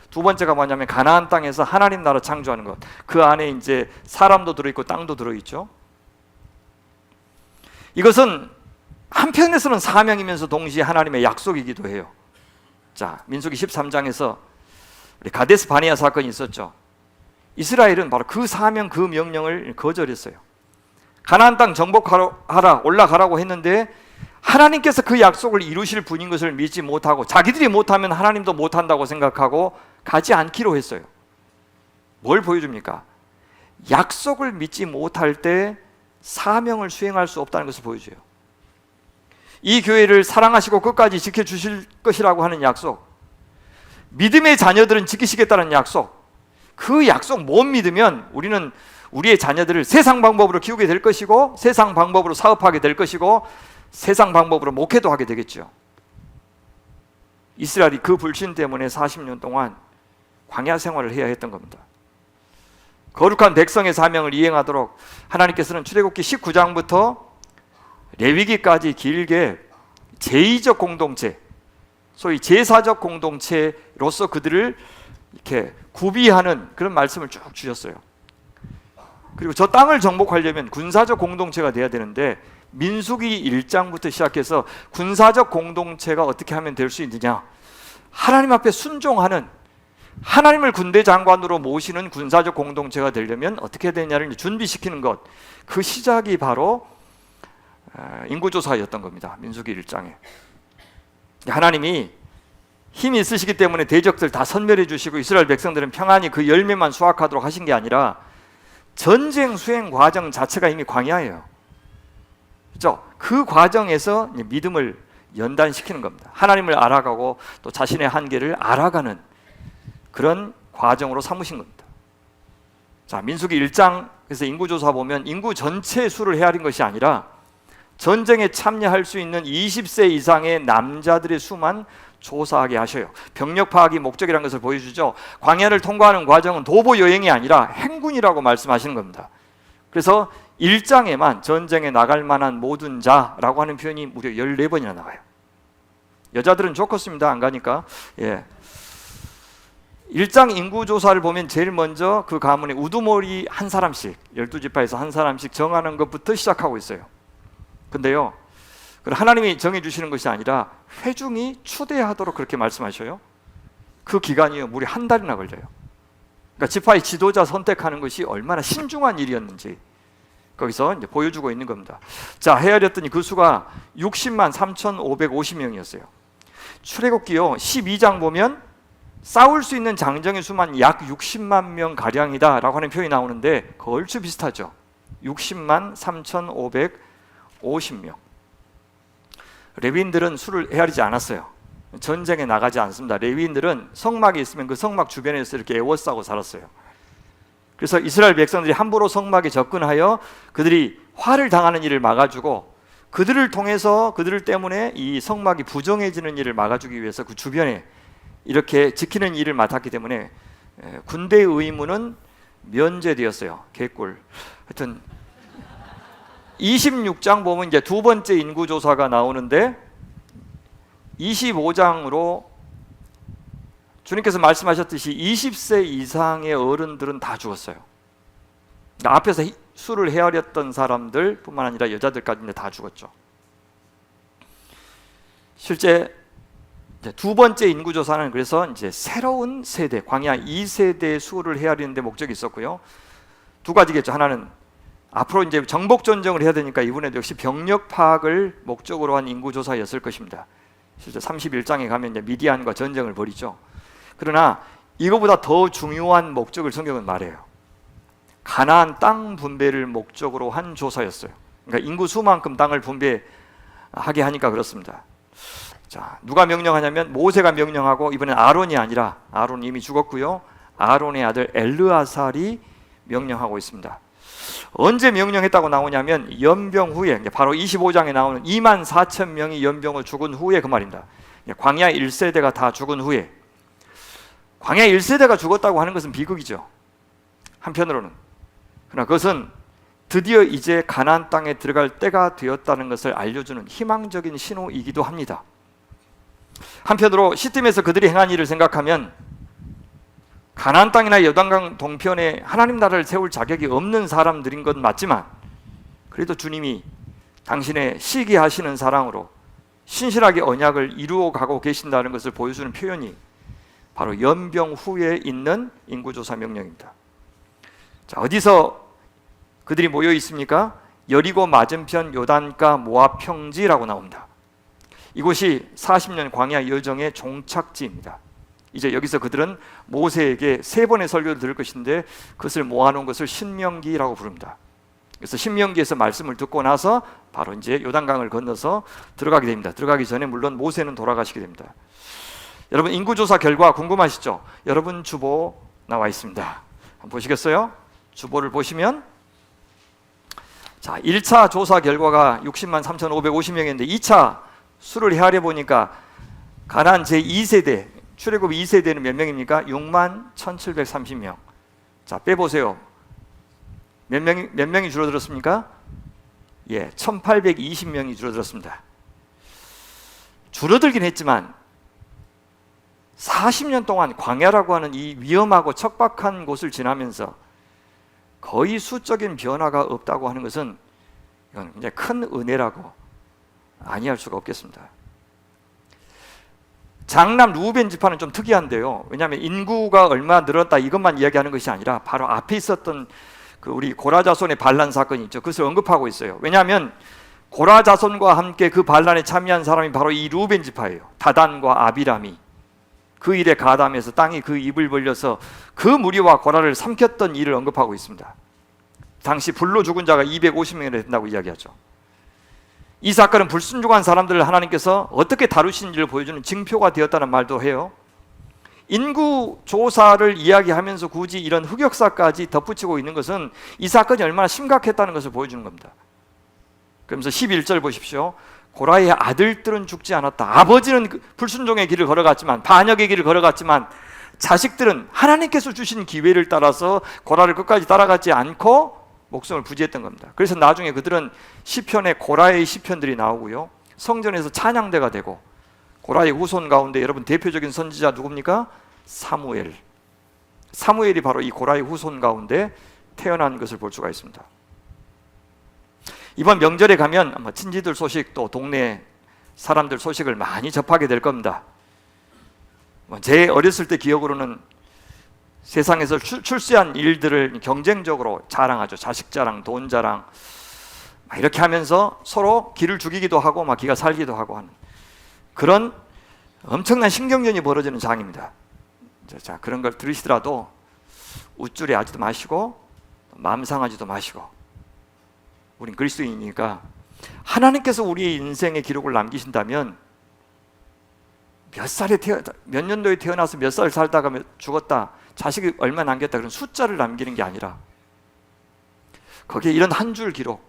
두 번째가 뭐냐면 가나안 땅에서 하나님 나라 창조하는 것. 그 안에 이제 사람도 들어있고 땅도 들어있죠. 이것은 한편에서는 사명이면서 동시에 하나님의 약속이기도 해요. 자, 민수기 13장에서 우리 가데스 바네아 사건이 있었죠. 이스라엘은 바로 그 사명, 그 명령을 거절했어요. 가나안 땅 정복하라, 올라가라고 했는데 하나님께서 그 약속을 이루실 분인 것을 믿지 못하고, 자기들이 못하면 하나님도 못한다고 생각하고 가지 않기로 했어요. 뭘 보여줍니까? 약속을 믿지 못할 때 사명을 수행할 수 없다는 것을 보여줘요. 이 교회를 사랑하시고 끝까지 지켜주실 것이라고 하는 약속, 믿음의 자녀들은 지키시겠다는 약속, 그 약속 못 믿으면 우리는 우리의 자녀들을 세상 방법으로 키우게 될 것이고, 세상 방법으로 사업하게 될 것이고, 세상 방법으로 목회도 하게 되겠죠. 이스라엘이 그 불신 때문에 40년 동안 광야 생활을 해야 했던 겁니다. 거룩한 백성의 사명을 이행하도록 하나님께서는 출애굽기 19장부터 레위기까지 길게 제의적 공동체, 소위 제사적 공동체로서 그들을 이렇게 구비하는 그런 말씀을 쭉 주셨어요. 그리고 저 땅을 정복하려면 군사적 공동체가 돼야 되는데 민수기 1장부터 시작해서 군사적 공동체가 어떻게 하면 될 수 있느냐, 하나님 앞에 순종하는, 하나님을 군대 장관으로 모시는 군사적 공동체가 되려면 어떻게 되냐를 준비시키는 것, 그 시작이 바로 인구조사였던 겁니다. 민수기 1장에 하나님이 힘이 있으시기 때문에 대적들 다 선멸해 주시고 이스라엘 백성들은 평안히 그 열매만 수확하도록 하신 게 아니라 전쟁 수행 과정 자체가 이미 광야예요. 그렇죠? 그 과정에서 믿음을 연단시키는 겁니다. 하나님을 알아가고 또 자신의 한계를 알아가는 그런 과정으로 삼으신 겁니다. 자, 민수기 1장에서 인구조사 보면 인구 전체 수를 헤아린 것이 아니라 전쟁에 참여할 수 있는 20세 이상의 남자들의 수만 조사하게 하셔요. 병력 파악이 목적이라는 것을 보여주죠. 광야를 통과하는 과정은 도보 여행이 아니라 행군이라고 말씀하시는 겁니다. 그래서 1장에만 전쟁에 나갈 만한 모든 자라고 하는 표현이 무려 14번이나 나와요. 여자들은 좋겠습니다. 안 가니까. 예. 1장 인구조사를 보면 제일 먼저 그 가문에 우두머리 한 사람씩, 12지파에서 한 사람씩 정하는 것부터 시작하고 있어요. 근데요, 하나님이 정해주시는 것이 아니라 회중이 추대하도록 그렇게 말씀하셔요. 그 기간이요, 무려 한 달이나 걸려요. 그러니까 지파의 지도자 선택하는 것이 얼마나 신중한 일이었는지 거기서 이제 보여주고 있는 겁니다. 자, 헤아렸더니 그 수가 60만 3,550명이었어요. 출애굽기요 12장 보면 싸울 수 있는 장정의 수만 약 60만 명 가량이다 라고 하는 표현이 나오는데 그 얼추 비슷하죠. 60만 3,550명. 레위인들은 수를 헤아리지 않았어요. 전쟁에 나가지 않습니다. 레위인들은 성막이 있으면 그 성막 주변에서 이렇게 에워싸고 살았어요. 그래서 이스라엘 백성들이 함부로 성막에 접근하여 그들이 화를 당하는 일을 막아주고, 그들을 통해서 그들 때문에 이 성막이 부정해지는 일을 막아주기 위해서 그 주변에 이렇게 지키는 일을 맡았기 때문에 군대의 의무는 면제되었어요. 개꿀. 하여튼 26장 보면 이제 두 번째 인구조사가 나오는데 25장으로 주님께서 말씀하셨듯이 20세 이상의 어른들은 다 죽었어요. 그러니까 앞에서 수를 헤아렸던 사람들 뿐만 아니라 여자들까지 다 죽었죠. 실제 두 번째 인구조사는 그래서 이제 새로운 세대, 광야 2세대의 수를 헤아리는 데 목적이 있었고요. 두 가지겠죠. 하나는 앞으로 이제 정복 전쟁을 해야 되니까 이번에도 역시 병력 파악을 목적으로 한 인구조사였을 것입니다. 실제 31장에 가면 이제 미디안과 전쟁을 벌이죠. 그러나 이거보다 더 중요한 목적을 성경은 말해요. 가나안 땅 분배를 목적으로 한 조사였어요. 그러니까 인구 수만큼 땅을 분배하게 하니까 그렇습니다. 자, 누가 명령하냐면 모세가 명령하고, 이번엔 아론이 아니라, 아론이 이미 죽었고요, 아론의 아들 엘르아살이 명령하고 있습니다. 언제 명령했다고 나오냐면 연병 후에, 바로 25장에 나오는 2만 4천 명이 연병을 죽은 후에 그 말입니다. 광야 1세대가 다 죽은 후에. 광야 1세대가 죽었다고 하는 것은 비극이죠, 한편으로는. 그러나 그것은 드디어 이제 가나안 땅에 들어갈 때가 되었다는 것을 알려주는 희망적인 신호이기도 합니다. 한편으로 시팀에서 그들이 행한 일을 생각하면 가나안 땅이나 요단강 동편에 하나님 나라를 세울 자격이 없는 사람들인 건 맞지만, 그래도 주님이 당신의 시기하시는 사랑으로 신실하게 언약을 이루어 가고 계신다는 것을 보여주는 표현이 바로 연병 후에 있는 인구조사 명령입니다. 자, 어디서 그들이 모여 있습니까? 여리고 맞은편 요단가 모압 평지라고 나옵니다. 이곳이 40년 광야 여정의 종착지입니다. 이제 여기서 그들은 모세에게 3번의 설교를 들을 것인데 그것을 모아놓은 것을 신명기라고 부릅니다. 그래서 신명기에서 말씀을 듣고 나서 바로 이제 요단강을 건너서 들어가게 됩니다. 들어가기 전에 물론 모세는 돌아가시게 됩니다. 여러분, 인구조사 결과 궁금하시죠? 여러분 주보 나와 있습니다. 한번 보시겠어요? 주보를 보시면, 자, 1차 조사 결과가 60만 3,550명인데 2차 수를 헤아려 보니까 가나안 제2세대, 출애굽 2세대는 몇 명입니까? 6만 1,730명. 자, 빼보세요. 몇 명이 줄어들었습니까? 예, 1,820명이 줄어들었습니다. 줄어들긴 했지만 40년 동안 광야라고 하는 이 위험하고 척박한 곳을 지나면서 거의 수적인 변화가 없다고 하는 것은 이건 굉장히 큰 은혜라고 아니할 수가 없겠습니다. 장남 루벤 지파는 좀 특이한데요. 왜냐하면 인구가 얼마 늘었다 이것만 이야기하는 것이 아니라 바로 앞에 있었던 그 우리 고라 자손의 반란 사건이 있죠. 그것을 언급하고 있어요. 왜냐하면 고라 자손과 함께 그 반란에 참여한 사람이 바로 이 루벤 지파예요. 다단과 아비람이 그 일에 가담해서 땅이 그 입을 벌려서 그 무리와 고라를 삼켰던 일을 언급하고 있습니다. 당시 불로 죽은 자가 250명이나 된다고 이야기하죠. 이 사건은 불순종한 사람들을 하나님께서 어떻게 다루시는지를 보여주는 징표가 되었다는 말도 해요. 인구 조사를 이야기하면서 굳이 이런 흑역사까지 덧붙이고 있는 것은 이 사건이 얼마나 심각했다는 것을 보여주는 겁니다. 그러면서 11절 보십시오. 고라의 아들들은 죽지 않았다. 아버지는 불순종의 길을 걸어갔지만, 반역의 길을 걸어갔지만 자식들은 하나님께서 주신 기회를 따라서 고라를 끝까지 따라가지 않고 목숨을 부지했던 겁니다. 그래서 나중에 그들은 시편에 고라의 시편들이 나오고요, 성전에서 찬양대가 되고, 고라의 후손 가운데 여러분 대표적인 선지자 누굽니까? 사무엘. 사무엘이 바로 이 고라의 후손 가운데 태어난 것을 볼 수가 있습니다. 이번 명절에 가면 아마 친지들 소식, 또 동네 사람들 소식을 많이 접하게 될 겁니다. 제 어렸을 때 기억으로는 세상에서 출세한 일들을 경쟁적으로 자랑하죠. 자식 자랑, 돈 자랑 이렇게 하면서 서로 기를 죽이기도 하고 막 기가 살기도 하고 하는 그런 엄청난 신경전이 벌어지는 장입니다. 자, 그런 걸 들으시더라도 우쭐해 하지도 마시고 마음 상하지도 마시고, 우린 그리스도인이니까 하나님께서 우리의 인생의 기록을 남기신다면 몇 년도에 태어나서 몇 살 살다가 죽었다, 자식이 얼마 남겼다, 그런 숫자를 남기는 게 아니라 거기에 이런 한 줄 기록,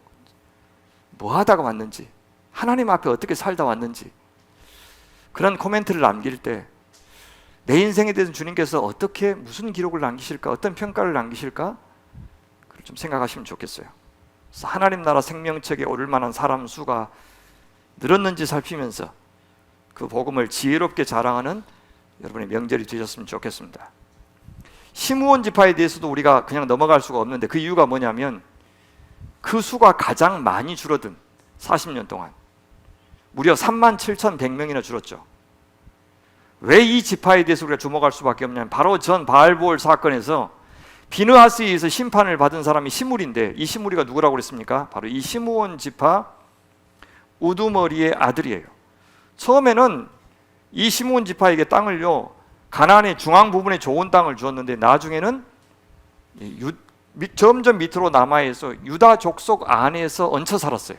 뭐 하다가 왔는지, 하나님 앞에 어떻게 살다 왔는지, 그런 코멘트를 남길 때 내 인생에 대해서 주님께서 어떻게, 무슨 기록을 남기실까, 어떤 평가를 남기실까, 그걸 좀 생각하시면 좋겠어요. 그래서 하나님 나라 생명책에 오를 만한 사람 수가 늘었는지 살피면서 그 복음을 지혜롭게 자랑하는 여러분의 명절이 되셨으면 좋겠습니다. 시므온 지파에 대해서도 우리가 그냥 넘어갈 수가 없는데, 그 이유가 뭐냐면 그 수가 가장 많이 줄어든 40년 동안 무려 37,100명이나 줄었죠. 왜 이 지파에 대해서 우리가 주목할 수밖에 없냐면, 바로 전 바알보올 사건에서 비느하스에 의해서 심판을 받은 사람이 시므리인데, 이 시므리가 누구라고 그랬습니까? 바로 이 시므온 지파 우두머리의 아들이에요. 처음에는 이 시므온 지파에게 땅을요, 가나안의 중앙 부분에 좋은 땅을 주었는데, 나중에는 점점 밑으로 남하해서 유다 족속 안에서 얹혀 살았어요.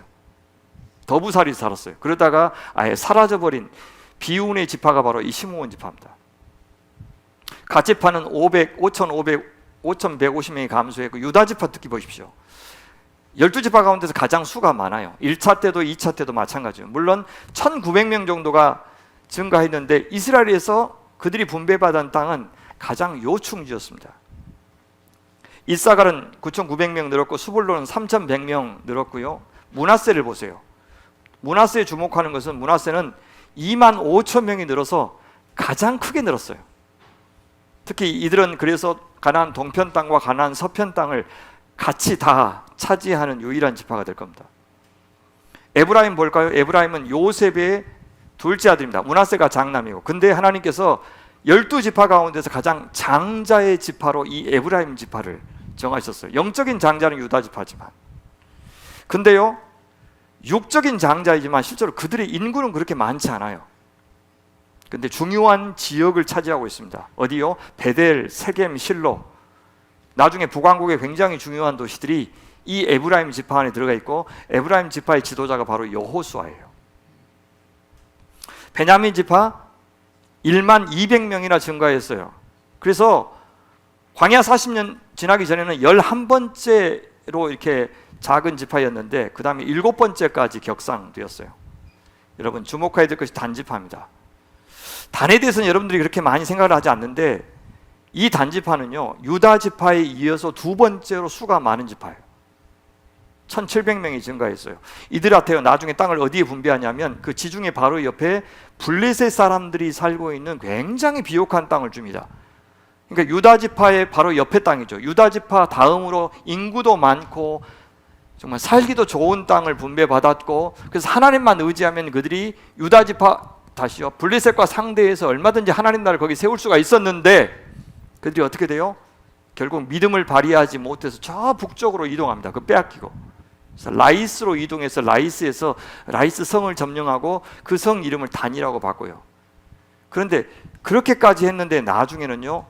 더부살이 살았어요. 그러다가 아예 사라져버린 비운의 지파가 바로 이 시므온 지파입니다. 갓 지파는 5,150명이 감소했고, 유다 지파 특히 보십시오. 12지파 가운데서 가장 수가 많아요. 1차 때도 2차 때도 마찬가지예요. 물론 1,900명 정도가 증가했는데, 이스라엘에서 그들이 분배받은 땅은 가장 요충지였습니다. 이사갈은 9,900명 늘었고, 스불론은 3,100명 늘었고요. 므낫세를 보세요. 므낫세에 주목하는 것은, 므낫세는 25,000명이 늘어서 가장 크게 늘었어요. 특히 이들은 그래서 가나안 동편 땅과 가나안 서편 땅을 같이 다 차지하는 유일한 지파가 될 겁니다. 에브라임 볼까요? 에브라임은 요셉의 둘째 아들입니다. 므낫세가 장남이고, 근데 하나님께서 12지파 가운데서 가장 장자의 지파로 이 에브라임 지파를 정하셨어요. 영적인 장자는 유다 지파지만, 근데요, 육적인 장자이지만 실제로 그들의 인구는 그렇게 많지 않아요. 근데 중요한 지역을 차지하고 있습니다. 어디요? 베델, 세겜, 실로. 나중에 북왕국의 굉장히 중요한 도시들이 이 에브라임 지파 안에 들어가 있고, 에브라임 지파의 지도자가 바로 여호수아예요. 베냐민 지파 12,000명이나 증가했어요. 그래서 광야 40년 지나기 전에는 11번째로 이렇게 작은 지파였는데, 그 다음에 7번째까지 격상되었어요. 여러분 주목해야 될 것이 단지파입니다. 단에 대해서는 여러분들이 그렇게 많이 생각을 하지 않는데, 이 단지파는요, 유다 지파에 이어서 두 번째로 수가 많은 지파예요. 1700명이 증가했어요. 이들한테 나중에 땅을 어디에 분배하냐면 그 지중해 바로 옆에 블레셋 사람들이 살고 있는 굉장히 비옥한 땅을 줍니다. 그러니까 유다 지파의 바로 옆에 땅이죠. 유다 지파 다음으로 인구도 많고 정말 살기도 좋은 땅을 분배받았고, 그래서 하나님만 의지하면 그들이 유다 지파, 다시요, 블레셋과 상대해서 얼마든지 하나님 나라를 거기 세울 수가 있었는데, 그들이 어떻게 돼요? 결국 믿음을 발휘하지 못해서 저 북쪽으로 이동합니다. 그 빼앗기고. 그래서 라이스로 이동해서 라이스에서 라이스 성을 점령하고 그 성 이름을 단이라고 바꿔요. 그런데 그렇게까지 했는데 나중에는요,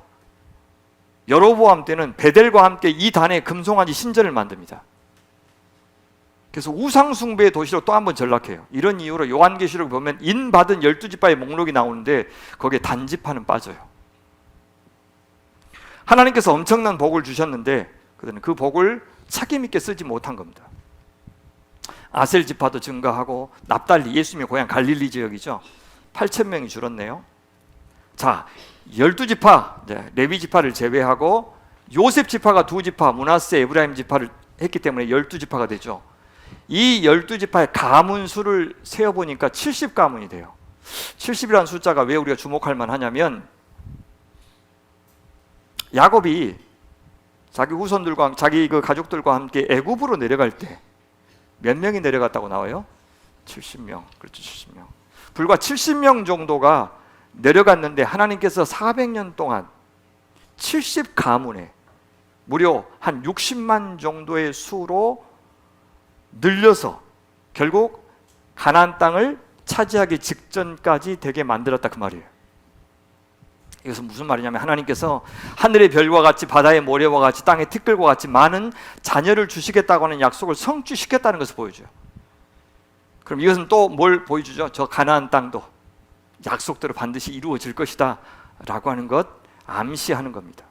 여로보암 때는 베델과 함께 이 단에 금송아지 신전을 만듭니다. 그래서 우상숭배의 도시로 또 한 번 전락해요. 이런 이유로 요한계시록 보면 인받은 12지파의 목록이 나오는데 거기에 단지파는 빠져요. 하나님께서 엄청난 복을 주셨는데 그들은 그 복을 책임있게 쓰지 못한 겁니다. 아셀 지파도 증가하고, 납달리, 예수님의 고향 갈릴리 지역이죠, 8,000명이 줄었네요. 자, 12지파, 레위 지파를 제외하고 요셉 지파가 2지파, 므낫세, 에브라임 지파를 했기 때문에 12지파가 되죠. 이 12지파의 가문 수를 세어보니까 70가문이 돼요. 70이라는 숫자가 왜 우리가 주목할 만하냐면, 야곱이 자기 후손들과 자기 그 가족들과 함께 애굽으로 내려갈 때 몇 명이 내려갔다고 나와요? 70명. 그렇죠, 70명. 불과 70명 정도가 내려갔는데 하나님께서 400년 동안 70가문에 무려 한 60만 정도의 수로 늘려서 결국 가나안 땅을 차지하기 직전까지 되게 만들었다, 그 말이에요. 이것은 무슨 말이냐면, 하나님께서 하늘의 별과 같이 바다의 모래와 같이 땅의 티끌과 같이 많은 자녀를 주시겠다고 하는 약속을 성취시켰다는 것을 보여줘요. 그럼 이것은 또 뭘 보여주죠? 저 가나안 땅도 약속대로 반드시 이루어질 것이다 라고 하는 것, 암시하는 겁니다.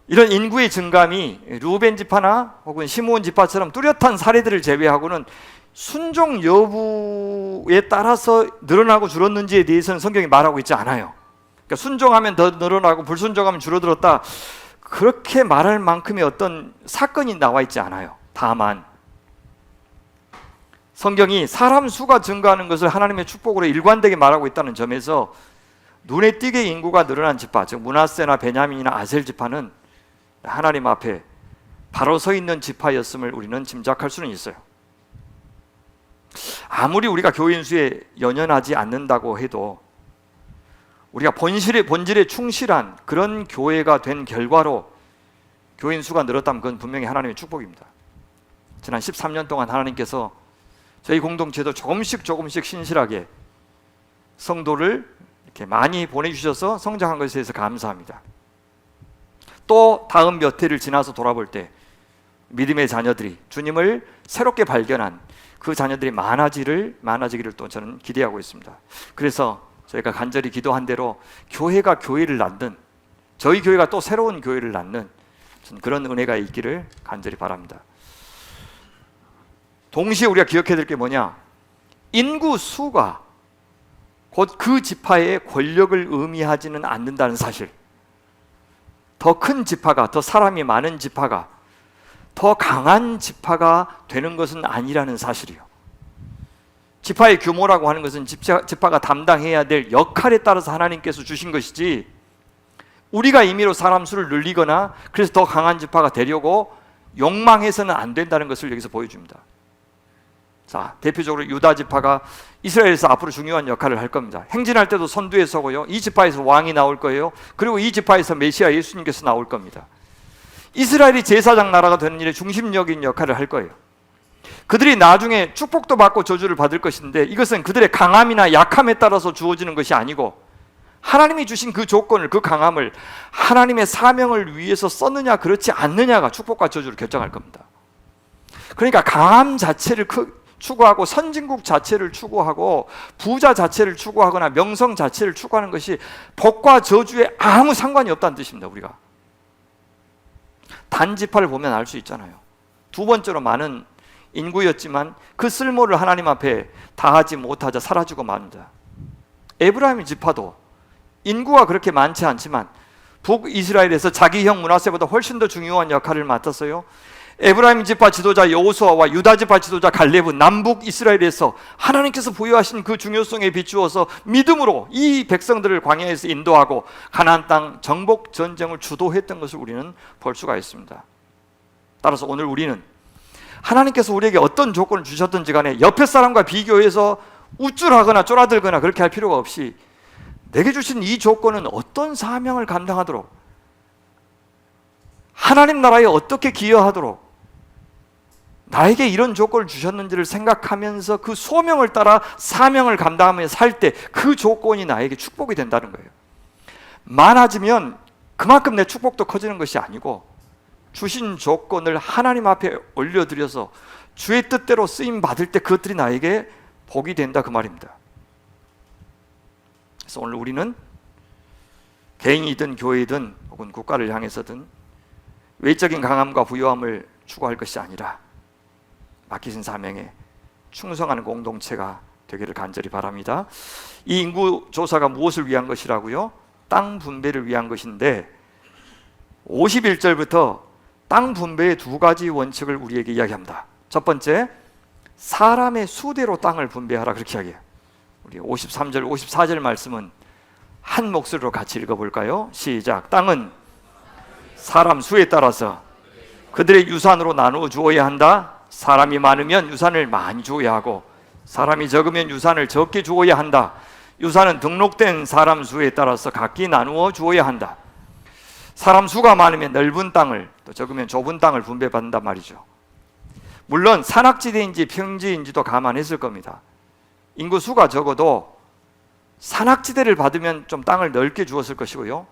이런 인구의 증감이 루벤 지파나 혹은 시므온 지파처럼 뚜렷한 사례들을 제외하고는 순종 여부에 따라서 늘어나고 줄었는지에 대해서는 성경이 말하고 있지 않아요. 그러니까 순종하면 더 늘어나고 불순종하면 줄어들었다, 그렇게 말할 만큼의 어떤 사건이 나와 있지 않아요. 다만 성경이 사람 수가 증가하는 것을 하나님의 축복으로 일관되게 말하고 있다는 점에서 눈에 띄게 인구가 늘어난 지파, 즉 므낫세나 베냐민이나 아셀 지파는 하나님 앞에 바로 서 있는 지파였음을 우리는 짐작할 수는 있어요. 아무리 우리가 교인 수에 연연하지 않는다고 해도 우리가 본질에 충실한 그런 교회가 된 결과로 교인 수가 늘었다면 그건 분명히 하나님의 축복입니다. 지난 13년 동안 하나님께서 저희 공동체도 조금씩 신실하게 성도를 이렇게 많이 보내주셔서 성장한 것에 대해서 감사합니다. 또 다음 몇 해를 지나서 돌아볼 때 믿음의 자녀들이 주님을 새롭게 발견한 그 자녀들이 많아지기를 또 저는 기대하고 있습니다. 그래서 저희가 간절히 기도한 대로 교회가 교회를 낳는, 저희 교회가 또 새로운 교회를 낳는 그런 은혜가 있기를 간절히 바랍니다. 동시에 우리가 기억해야 될 게 뭐냐, 인구 수가 곧 그 지파의 권력을 의미하지는 않는다는 사실. 더 큰 지파가, 더 사람이 많은 지파가 더 강한 지파가 되는 것은 아니라는 사실이요. 지파의 규모라고 하는 것은 지파가 담당해야 될 역할에 따라서 하나님께서 주신 것이지, 우리가 임의로 사람 수를 늘리거나 그래서 더 강한 지파가 되려고 욕망해서는 안 된다는 것을 여기서 보여줍니다. 자, 대표적으로 유다 지파가 이스라엘에서 앞으로 중요한 역할을 할 겁니다. 행진할 때도 선두에 서고요, 이 지파에서 왕이 나올 거예요. 그리고 이 지파에서 메시아 예수님께서 나올 겁니다. 이스라엘이 제사장 나라가 되는 일에 중심적인 역할을 할 거예요. 그들이 나중에 축복도 받고 저주를 받을 것인데, 이것은 그들의 강함이나 약함에 따라서 주어지는 것이 아니고 하나님이 주신 그 조건을, 그 강함을 하나님의 사명을 위해서 썼느냐 그렇지 않느냐가 축복과 저주를 결정할 겁니다. 그러니까 강함 자체를 추구하고 선진국 자체를 추구하고 부자 자체를 추구하거나 명성 자체를 추구하는 것이 복과 저주에 아무 상관이 없다는 뜻입니다. 우리가 단지파를 보면 알 수 있잖아요. 두 번째로 많은 인구였지만 그 쓸모를 하나님 앞에 다하지 못하자 사라지고 맙니다. 에브라임 지파도 인구가 그렇게 많지 않지만 북이스라엘에서 자기 형 므낫세보다 훨씬 더 중요한 역할을 맡았어요. 에브라임 지파 지도자 여호수아와 유다 지파 지도자 갈렙은 남북 이스라엘에서 하나님께서 부여하신 그 중요성에 비추어서 믿음으로 이 백성들을 광야에서 인도하고 가나안 땅 정복 전쟁을 주도했던 것을 우리는 볼 수가 있습니다. 따라서 오늘 우리는 하나님께서 우리에게 어떤 조건을 주셨든지 간에 옆에 사람과 비교해서 우쭐하거나 쫄아들거나 그렇게 할 필요가 없이 내게 주신 이 조건은 어떤 사명을 감당하도록, 하나님 나라에 어떻게 기여하도록 나에게 이런 조건을 주셨는지를 생각하면서 그 소명을 따라 사명을 감당하며 살 때 그 조건이 나에게 축복이 된다는 거예요. 많아지면 그만큼 내 축복도 커지는 것이 아니고 주신 조건을 하나님 앞에 올려드려서 주의 뜻대로 쓰임 받을 때 그것들이 나에게 복이 된다, 그 말입니다. 그래서 오늘 우리는 개인이든 교회이든 혹은 국가를 향해서든 외적인 강함과 부요함을 추구할 것이 아니라 맡기신 사명에 충성하는 공동체가 되기를 간절히 바랍니다. 이 인구 조사가 무엇을 위한 것이라고요? 땅 분배를 위한 것인데 51절부터 땅 분배의 두 가지 원칙을 우리에게 이야기합니다. 첫 번째, 사람의 수대로 땅을 분배하라, 그렇게 이야기해요. 우리 53절, 54절 말씀은 한 목소리로 같이 읽어볼까요? 시작. 땅은 사람 수에 따라서 그들의 유산으로 나누어 주어야 한다. 사람이 많으면 유산을 많이 주어야 하고 사람이 적으면 유산을 적게 주어야 한다. 유산은 등록된 사람 수에 따라서 각기 나누어 주어야 한다. 사람 수가 많으면 넓은 땅을, 또 적으면 좁은 땅을 분배받는단 말이죠. 물론 산악지대인지 평지인지도 감안했을 겁니다. 인구 수가 적어도 산악지대를 받으면 좀 땅을 넓게 주었을 것이고요,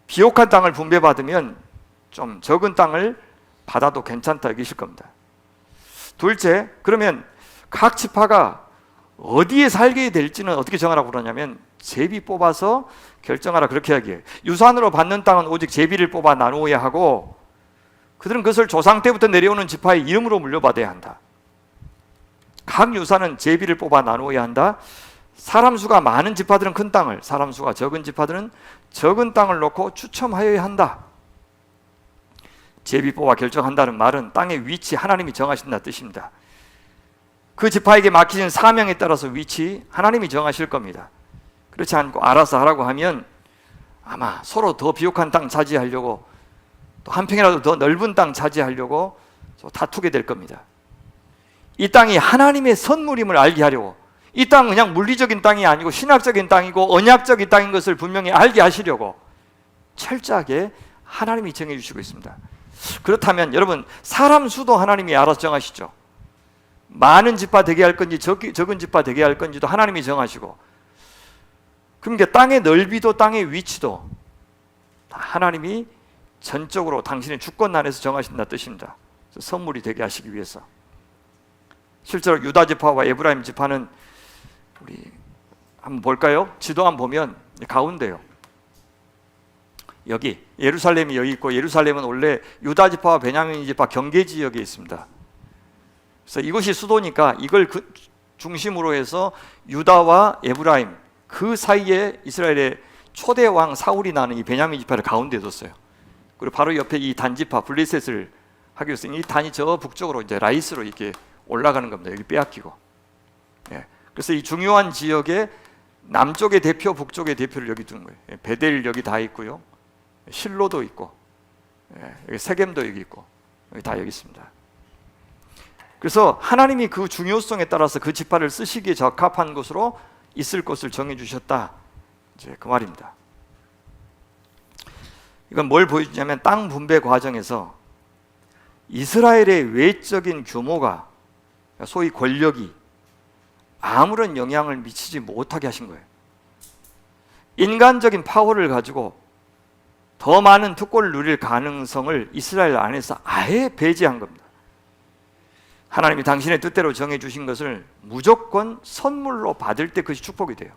비옥한 땅을 분배받으면 좀 적은 땅을 받아도 괜찮다 여기실 겁니다. 둘째, 그러면 각 지파가 어디에 살게 될지는 어떻게 정하라고 그러냐면 제비 뽑아서 결정하라, 그렇게 이야기해요. 유산으로 받는 땅은 오직 제비를 뽑아 나누어야 하고 그들은 그것을 조상 때부터 내려오는 지파의 이름으로 물려받아야 한다. 각 유산은 제비를 뽑아 나누어야 한다. 사람 수가 많은 지파들은 큰 땅을, 사람 수가 적은 지파들은 적은 땅을 놓고 추첨하여야 한다. 제비 뽑아 결정한다는 말은 땅의 위치 하나님이 정하신다는 뜻입니다. 그 지파에게 맡기신 사명에 따라서 위치 하나님이 정하실 겁니다. 그렇지 않고 알아서 하라고 하면 아마 서로 더 비옥한 땅 차지하려고, 또 한 평이라도 더 넓은 땅 차지하려고 다투게 될 겁니다. 이 땅이 하나님의 선물임을 알게 하려고, 이 땅은 그냥 물리적인 땅이 아니고 신학적인 땅이고 언약적인 땅인 것을 분명히 알게 하시려고 철저하게 하나님이 정해주시고 있습니다. 그렇다면 여러분, 사람 수도 하나님이 알아서 정하시죠. 많은 지파 되게 할 건지 적은 지파 되게 할 건지도 하나님이 정하시고, 그러니까 땅의 넓이도 땅의 위치도 다 하나님이 전적으로 당신의 주권 안에서 정하신다는 뜻입니다. 선물이 되게 하시기 위해서. 실제로 유다 지파와 에브라임 지파는 우리 한번 볼까요? 지도 한번 보면 가운데요, 여기 예루살렘이 여기 있고, 예루살렘은 원래 유다 지파와 베냐민 지파 경계 지역에 있습니다. 그래서 이것이 수도니까 이걸 중심으로 해서 유다와 에브라임 그 사이에 이스라엘의 초대 왕 사울이 나는 이 베냐민 지파를 가운데에 뒀어요. 그리고 바로 옆에 이 단지파 블레셋을 하기 위해서 이 단이 저 북쪽으로 이제 라이스로 이렇게 올라가는 겁니다. 여기 빼앗기고. 예. 그래서 이 중요한 지역에 남쪽의 대표, 북쪽의 대표를 여기 두는 거예요. 베델 여기 다 있고요, 실로도 있고, 여기 세겜도 여기 있고, 여기 다 여기 있습니다. 그래서 하나님이 그 중요성에 따라서 그 지파를 쓰시기에 적합한 곳으로 있을 것을 정해 주셨다, 이제 그 말입니다. 이건 뭘 보여주냐면 땅 분배 과정에서 이스라엘의 외적인 규모가, 소위 권력이 아무런 영향을 미치지 못하게 하신 거예요. 인간적인 파워를 가지고 더 많은 특권을 누릴 가능성을 이스라엘 안에서 아예 배제한 겁니다. 하나님이 당신의 뜻대로 정해주신 것을 무조건 선물로 받을 때 그것이 축복이 돼요.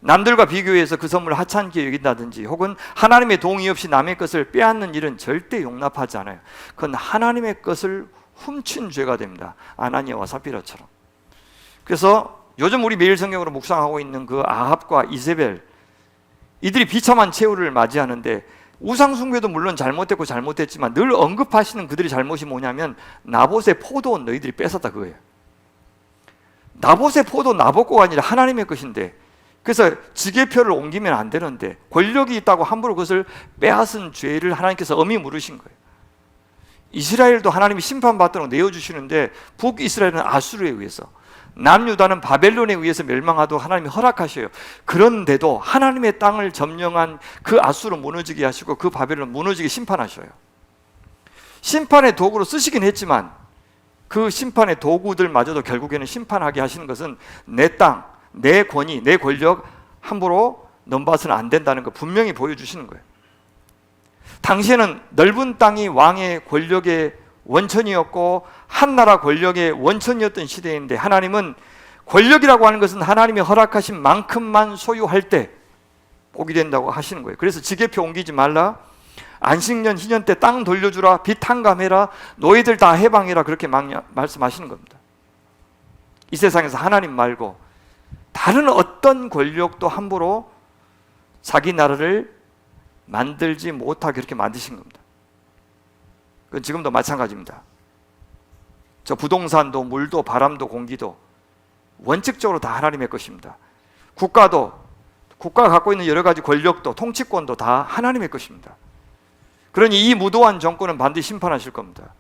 남들과 비교해서 그 선물을 하찮게 여긴다든지 혹은 하나님의 동의 없이 남의 것을 빼앗는 일은 절대 용납하지 않아요. 그건 하나님의 것을 훔친 죄가 됩니다. 아나니아와 삽비라처럼. 그래서 요즘 우리 매일 성경으로 묵상하고 있는 그 아합과 이세벨, 이들이 비참한 최후를 맞이하는데 우상숭배도 물론 잘못했지만 늘 언급하시는 그들의 잘못이 뭐냐면 나봇의 포도원 너희들이 뺏었다 그거예요. 나봇의 포도 나봇 거가 아니라 하나님의 것인데, 그래서 지게표를 옮기면 안 되는데 권력이 있다고 함부로 그것을 빼앗은 죄를 하나님께서 엄히 물으신 거예요. 이스라엘도 하나님이 심판받도록 내어주시는데 북이스라엘은 아수르에 의해서, 남유다는 바벨론에 의해서 멸망하도록 하나님이 허락하셔요. 그런데도 하나님의 땅을 점령한 그 아수르 무너지게 하시고 그 바벨론 무너지게 심판하셔요. 심판의 도구로 쓰시긴 했지만 그 심판의 도구들마저도 결국에는 심판하게 하시는 것은 내 땅, 내 권위, 내 권력 함부로 넘봐서는 안 된다는 거 분명히 보여주시는 거예요. 당시에는 넓은 땅이 왕의 권력의 원천이었고 한나라 권력의 원천이었던 시대인데, 하나님은 권력이라고 하는 것은 하나님이 허락하신 만큼만 소유할 때 복이 된다고 하시는 거예요. 그래서 지게표 옮기지 말라, 안식년 희년 때 땅 돌려주라, 빚 탕감해라, 노예들 다 해방해라, 그렇게 말씀하시는 겁니다. 이 세상에서 하나님 말고 다른 어떤 권력도 함부로 자기 나라를 만들지 못하게 그렇게 만드신 겁니다. 그건 지금도 마찬가지입니다. 저 부동산도 물도 바람도 공기도 원칙적으로 다 하나님의 것입니다. 국가가 갖고 있는 여러 가지 권력도 통치권도 다 하나님의 것입니다. 그러니 이 무도한 정권은 반드시 심판하실 겁니다.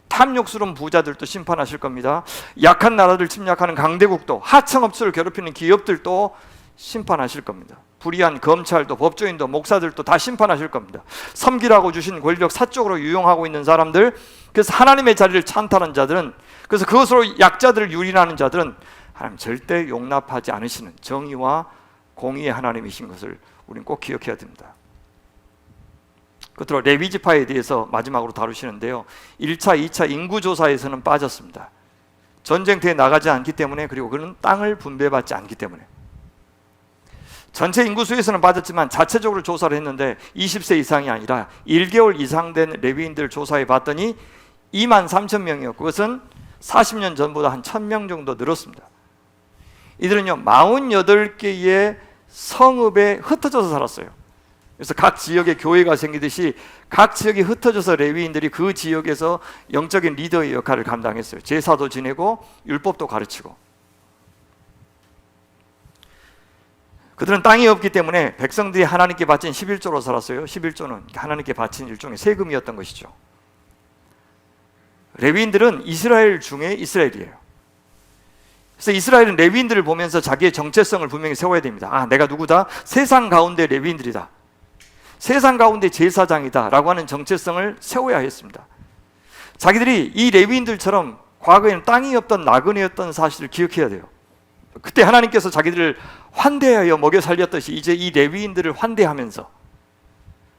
탐욕스러운 부자들도 심판하실 겁니다. 약한 나라들 침략하는 강대국도, 하청업소를 괴롭히는 기업들도 심판하실 겁니다. 불의한 검찰도, 법조인도, 목사들도 다 심판하실 겁니다. 섬기라고 주신 권력 사적으로 유용하고 있는 사람들, 그래서 하나님의 자리를 찬탈한 자들은, 그래서 그것으로 약자들을 유린하는 자들은 하나님 절대 용납하지 않으시는 정의와 공의의 하나님이신 것을 우리는 꼭 기억해야 됩니다. 끝으로 레위지파에 대해서 마지막으로 다루시는데요, 1차, 2차 인구조사에서는 빠졌습니다. 전쟁터에 나가지 않기 때문에, 그리고 그는 땅을 분배받지 않기 때문에. 전체 인구수에서는 빠졌지만 자체적으로 조사를 했는데 20세 이상이 아니라 1개월 이상 된 레위인들 조사해 봤더니 23,000명이었고, 그것은 40년 전보다 한 1,000명 정도 늘었습니다. 이들은요 48개의 성읍에 흩어져서 살았어요. 그래서 각 지역에 교회가 생기듯이 각 지역이 흩어져서 레위인들이 그 지역에서 영적인 리더의 역할을 감당했어요. 제사도 지내고 율법도 가르치고. 그들은 땅이 없기 때문에 백성들이 하나님께 바친 11조로 살았어요. 11조는 하나님께 바친 일종의 세금이었던 것이죠. 레위인들은 이스라엘 중에 이스라엘이에요. 그래서 이스라엘은 레위인들을 보면서 자기의 정체성을 분명히 세워야 됩니다. 아, 내가 누구다? 세상 가운데 레위인들이다, 세상 가운데 제사장이다 라고 하는 정체성을 세워야 했습니다. 자기들이 이 레위인들처럼 과거에는 땅이 없던 나그네였던 사실을 기억해야 돼요. 그때 하나님께서 자기들을 환대하여 먹여 살렸듯이 이제 이 레위인들을 환대하면서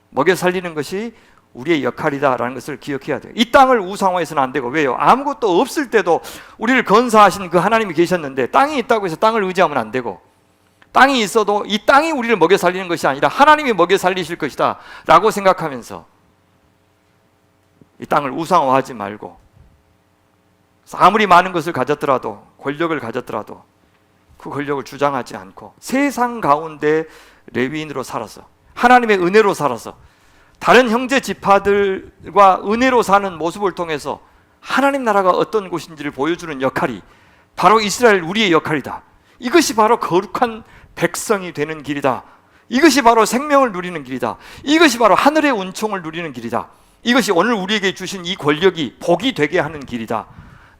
먹여 살리는 것이 우리의 역할이다라는 것을 기억해야 돼요. 이 땅을 우상화해서는 안 되고, 왜요? 아무것도 없을 때도 우리를 건사하신 그 하나님이 계셨는데, 땅이 있다고 해서 땅을 의지하면 안 되고, 땅이 있어도 이 땅이 우리를 먹여 살리는 것이 아니라 하나님이 먹여 살리실 것이다 라고 생각하면서 이 땅을 우상화하지 말고, 아무리 많은 것을 가졌더라도, 권력을 가졌더라도 그 권력을 주장하지 않고 세상 가운데 레위인으로 살아서, 하나님의 은혜로 살아서, 다른 형제 지파들과 은혜로 사는 모습을 통해서 하나님 나라가 어떤 곳인지를 보여주는 역할이 바로 이스라엘 우리의 역할이다. 이것이 바로 거룩한 백성이 되는 길이다. 이것이 바로 생명을 누리는 길이다. 이것이 바로 하늘의 은총을 누리는 길이다. 이것이 오늘 우리에게 주신 이 권력이 복이 되게 하는 길이다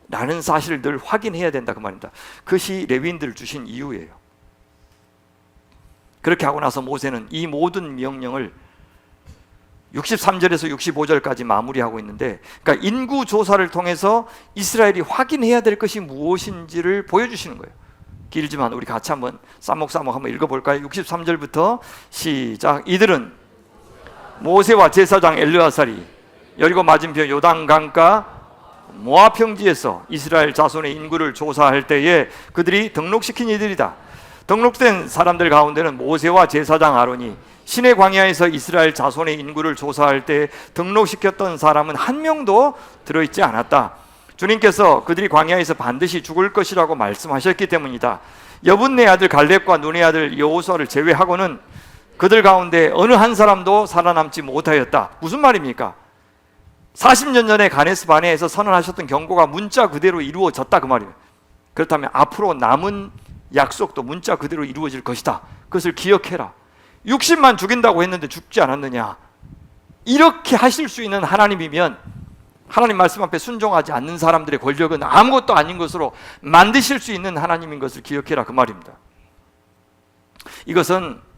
라는 사실을 늘 확인해야 된다 그 말입니다. 그것이 레위인들을 주신 이유예요. 그렇게 하고 나서 모세는 이 모든 명령을 63절에서 65절까지 마무리하고 있는데, 그러니까 인구 조사를 통해서 이스라엘이 확인해야 될 것이 무엇인지를 보여주시는 거예요. 길지만 우리 같이 한번 쌈목쌈목 한번 읽어볼까요? 63절부터 시작. 이들은 모세와 제사장 엘르아살이 여리고 맞은편 요단강가 모압 평지에서 이스라엘 자손의 인구를 조사할 때에 그들이 등록시킨 이들이다. 등록된 사람들 가운데는 모세와 제사장 아론이 시내 광야에서 이스라엘 자손의 인구를 조사할 때 등록시켰던 사람은 한 명도 들어있지 않았다. 주님께서 그들이 광야에서 반드시 죽을 것이라고 말씀하셨기 때문이다. 여분네 아들 갈렙과 눈의 아들 여호수아를 제외하고는 그들 가운데 어느 한 사람도 살아남지 못하였다. 무슨 말입니까? 40년 전에 가네스 바네에서 선언하셨던 경고가 문자 그대로 이루어졌다 그 말이에요. 그렇다면 앞으로 남은 약속도 문자 그대로 이루어질 것이다. 그것을 기억해라. 60만 죽인다고 했는데 죽지 않았느냐? 이렇게 하실 수 있는 하나님이면 하나님 말씀 앞에 순종하지 않는 사람들의 권력은 아무것도 아닌 것으로 만드실 수 있는 하나님인 것을 기억해라 그 말입니다. 이것은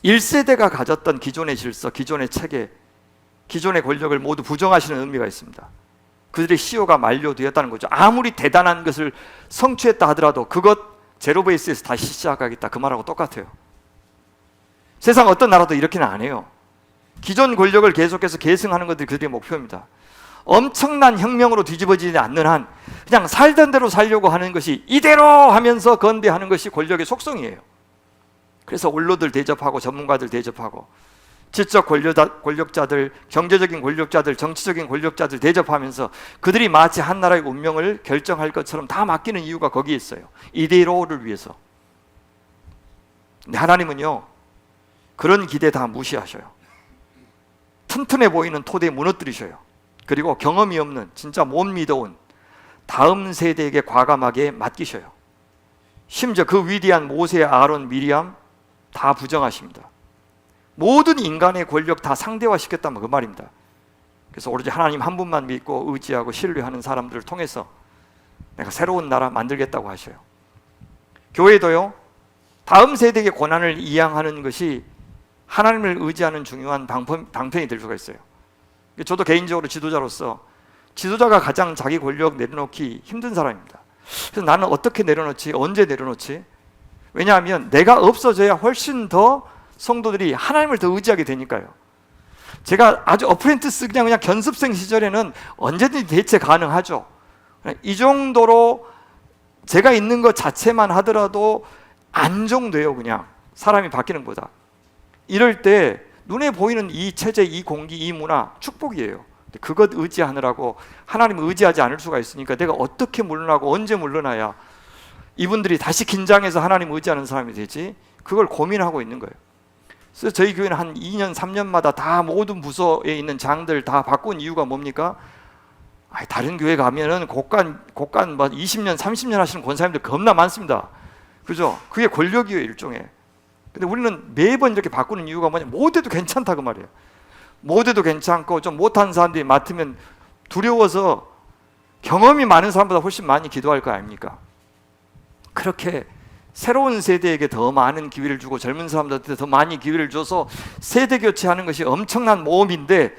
1세대가 가졌던 기존의 질서, 기존의 체계, 기존의 권력을 모두 부정하시는 의미가 있습니다. 그들의 시효가 만료되었다는 거죠. 아무리 대단한 것을 성취했다 하더라도 그것 제로 베이스에서 다시 시작하겠다 그 말하고 똑같아요. 세상 어떤 나라도 이렇게는 안 해요. 기존 권력을 계속해서 계승하는 것들이 그들의 목표입니다. 엄청난 혁명으로 뒤집어지지 않는 한 그냥 살던 대로 살려고 하는 것이 이대로 하면서 건대하는 것이 권력의 속성이에요. 그래서 원로들 대접하고 전문가들 대접하고 지적 권력자들, 경제적인 권력자들, 정치적인 권력자들 대접하면서 그들이 마치 한 나라의 운명을 결정할 것처럼 다 맡기는 이유가 거기에 있어요. 이대로를 위해서. 근데 하나님은요, 그런 기대 다 무시하셔요. 튼튼해 보이는 토대에 무너뜨리셔요. 그리고 경험이 없는 진짜 못 믿어온 다음 세대에게 과감하게 맡기셔요. 심지어 그 위대한 모세, 아론, 미리암 다 부정하십니다. 모든 인간의 권력 다 상대화시켰다면 그 말입니다. 그래서 오로지 하나님 한 분만 믿고 의지하고 신뢰하는 사람들을 통해서 내가 새로운 나라 만들겠다고 하셔요. 교회도요, 다음 세대에게 고난을 이양하는 것이 하나님을 의지하는 중요한 방편이 될 수가 있어요. 저도 개인적으로 지도자로서 지도자가 가장 자기 권력 내려놓기 힘든 사람입니다. 그래서 나는 어떻게 내려놓지? 언제 내려놓지? 왜냐하면 내가 없어져야 훨씬 더 성도들이 하나님을 더 의지하게 되니까요. 제가 아주 어프렌티스 그냥 견습생 시절에는 언제든지 대체 가능하죠. 이 정도로 제가 있는 것 자체만 하더라도 안정돼요. 그냥 사람이 바뀌는 거다. 이럴 때 눈에 보이는 이 체제, 이 공기, 이 문화 축복이에요. 그것 의지하느라고 하나님을 의지하지 않을 수가 있으니까 내가 어떻게 물러나고 언제 물러나야 이분들이 다시 긴장해서 하나님 의지하는 사람이 되지? 그걸 고민하고 있는 거예요. 그래서 저희 교회는 한 2년, 3년마다 다 모든 부서에 있는 장들 다 바꾼 이유가 뭡니까? 다른 교회 가면은 곡간 20년, 30년 하시는 권사님들 겁나 많습니다. 그죠? 그게 권력이에요, 일종의. 근데 우리는 매번 이렇게 바꾸는 이유가 뭐냐? 못해도 괜찮다 그 말이에요. 못해도 괜찮고 좀 못한 사람들이 맡으면 두려워서 경험이 많은 사람보다 훨씬 많이 기도할 거 아닙니까? 그렇게 새로운 세대에게 더 많은 기회를 주고 젊은 사람들한테 더 많이 기회를 줘서 세대 교체하는 것이 엄청난 모험인데,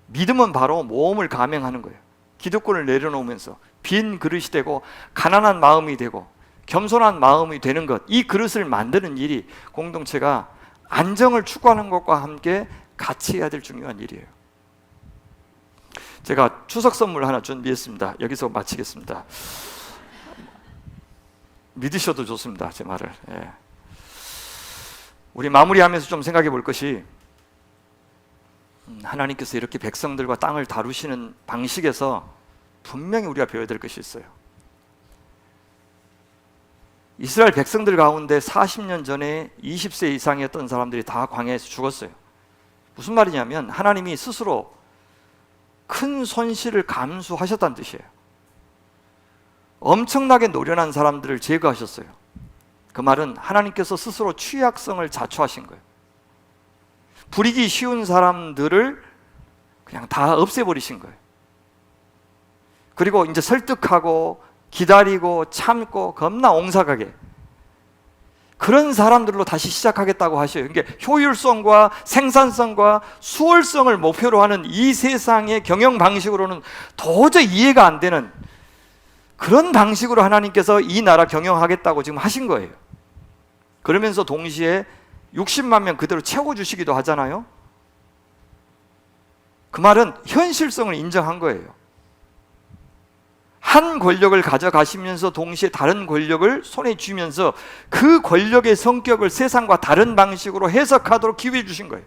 믿음은 바로 모험을 감행하는 거예요. 기득권을 내려놓으면서 빈 그릇이 되고 가난한 마음이 되고 겸손한 마음이 되는 것, 이 그릇을 만드는 일이 공동체가 안정을 추구하는 것과 함께 같이 해야 될 중요한 일이에요. 제가 추석 선물 하나 준비했습니다. 여기서 마치겠습니다. 믿으셔도 좋습니다, 제 말을. 예. 우리 마무리하면서 좀 생각해 볼 것이, 하나님께서 이렇게 백성들과 땅을 다루시는 방식에서 분명히 우리가 배워야 될 것이 있어요. 이스라엘 백성들 가운데 40년 전에 20세 이상이었던 사람들이 다 광야에서 죽었어요. 무슨 말이냐면 하나님이 스스로 큰 손실을 감수하셨다는 뜻이에요. 엄청나게 노련한 사람들을 제거하셨어요. 그 말은 하나님께서 스스로 취약성을 자초하신 거예요. 부리기 쉬운 사람들을 그냥 다 없애버리신 거예요. 그리고 이제 설득하고 기다리고 참고 겁나 옹색하게 그런 사람들로 다시 시작하겠다고 하셔요. 그러니까 효율성과 생산성과 수월성을 목표로 하는 이 세상의 경영 방식으로는 도저히 이해가 안 되는 그런 방식으로 하나님께서 이 나라 경영하겠다고 지금 하신 거예요. 그러면서 동시에 60만 명 그대로 채워주시기도 하잖아요. 그 말은 현실성을 인정한 거예요. 한 권력을 가져가시면서 동시에 다른 권력을 손에 쥐면서 그 권력의 성격을 세상과 다른 방식으로 해석하도록 기회해 주신 거예요.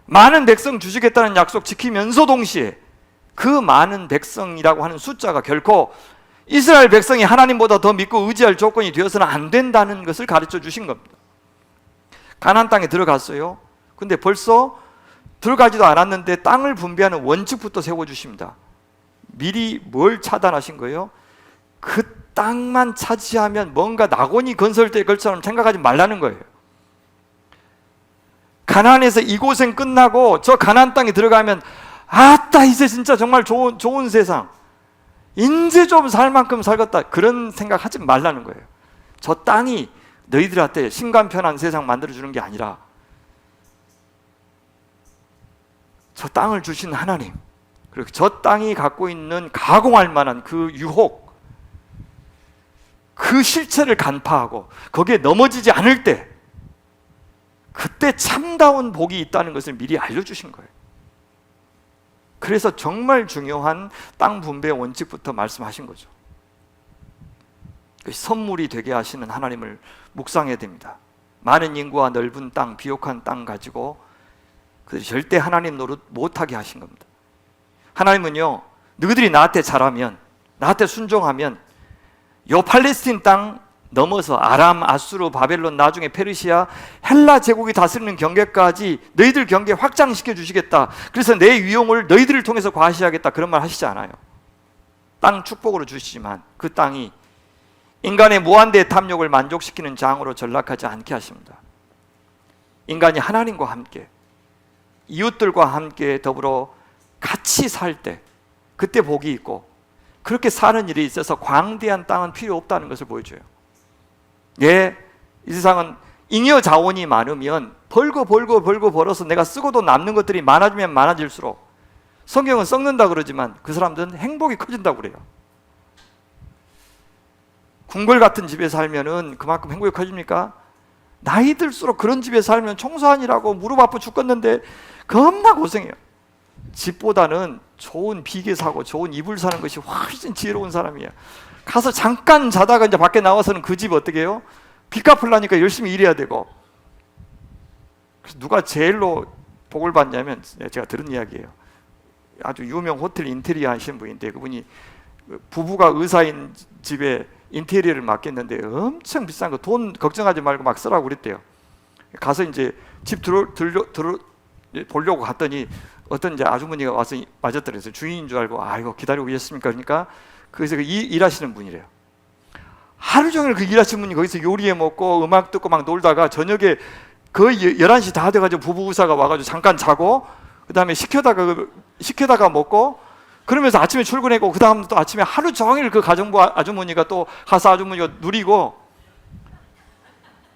많은 백성 주시겠다는 약속 지키면서 동시에 그 많은 백성이라고 하는 숫자가 결코 이스라엘 백성이 하나님보다 더 믿고 의지할 조건이 되어서는 안 된다는 것을 가르쳐 주신 겁니다. 가나안 땅에 들어갔어요. 근데 벌써 들어가지도 않았는데 땅을 분배하는 원칙부터 세워주십니다. 미리 뭘 차단하신 거예요? 그 땅만 차지하면 뭔가 낙원이 건설될 것처럼 생각하지 말라는 거예요. 가나안에서 이 고생 끝나고 저 가나안 땅에 들어가면 아따 이제 진짜 정말 좋은 세상, 인제 좀 살 만큼 살겠다, 그런 생각하지 말라는 거예요. 저 땅이 너희들한테 심간편한 세상 만들어주는 게 아니라 저 땅을 주신 하나님, 그리고 저 땅이 갖고 있는 가공할 만한 그 유혹, 그 실체를 간파하고 거기에 넘어지지 않을 때, 그때 참다운 복이 있다는 것을 미리 알려주신 거예요. 그래서 정말 중요한 땅 분배 원칙부터 말씀하신 거죠. 선물이 되게 하시는 하나님을 묵상해야 됩니다. 많은 인구와 넓은 땅, 비옥한 땅 가지고 그들이 절대 하나님 노릇 못하게 하신 겁니다. 하나님은요, 너희들이 나한테 잘하면, 나한테 순종하면 요 팔레스틴 땅 넘어서 아람, 아수르, 바벨론, 나중에 페르시아, 헬라 제국이 다스리는 경계까지 너희들 경계 확장시켜 주시겠다. 그래서 내 위용을 너희들을 통해서 과시하겠다, 그런 말 하시지 않아요. 땅 축복으로 주시지만 그 땅이 인간의 무한대 탐욕을 만족시키는 장으로 전락하지 않게 하십니다. 인간이 하나님과 함께, 이웃들과 함께 더불어 같이 살 때, 그때 복이 있고, 그렇게 사는 일이 있어서 광대한 땅은 필요 없다는 것을 보여줘요. 예, 이 세상은 잉여 자원이 많으면 벌고 벌어서 내가 쓰고도 남는 것들이 많아지면 많아질수록, 성경은 썩는다 그러지만 그 사람들은 행복이 커진다고 그래요. 궁궐 같은 집에 살면은 그만큼 행복이 커집니까? 나이 들수록 그런 집에 살면 청소하느라고 무릎 아파 죽겠는데 겁나 고생해요. 집보다는 좋은 비계 사고 좋은 이불 사는 것이 훨씬 지혜로운 사람이에요. 가서 잠깐 자다가 이제 밖에 나와서는 그 집 어떻게 해요? 빚 갚으려니까 열심히 일해야 되고. 그래서 누가 제일로 복을 받냐면, 제가 들은 이야기예요. 아주 유명 호텔 인테리어 하시는 분인데, 그분이 부부가 의사인 집에 인테리어를 맡겼는데 엄청 비싼 거, 돈 걱정하지 말고 막 쓰라고 그랬대요. 가서 이제 집 보려고 갔더니 어떤 이제 아주머니가 와서 맞았더래요. 주인인 줄 알고, 아이고 기다리고 계셨습니까? 그러니까 거기서 일하시는 분이래요. 하루 종일 그 일하시는 분이 거기서 요리해 먹고 음악 듣고 막 놀다가 저녁에 거의 11시 다 돼가지고 부부 의사가 와가지고 잠깐 자고, 그 다음에 시켜다가 먹고, 그러면서 아침에 출근했고, 그 다음 또 아침에 하루 종일 그 가정부 아주머니가 또 가서 아주머니가 누리고.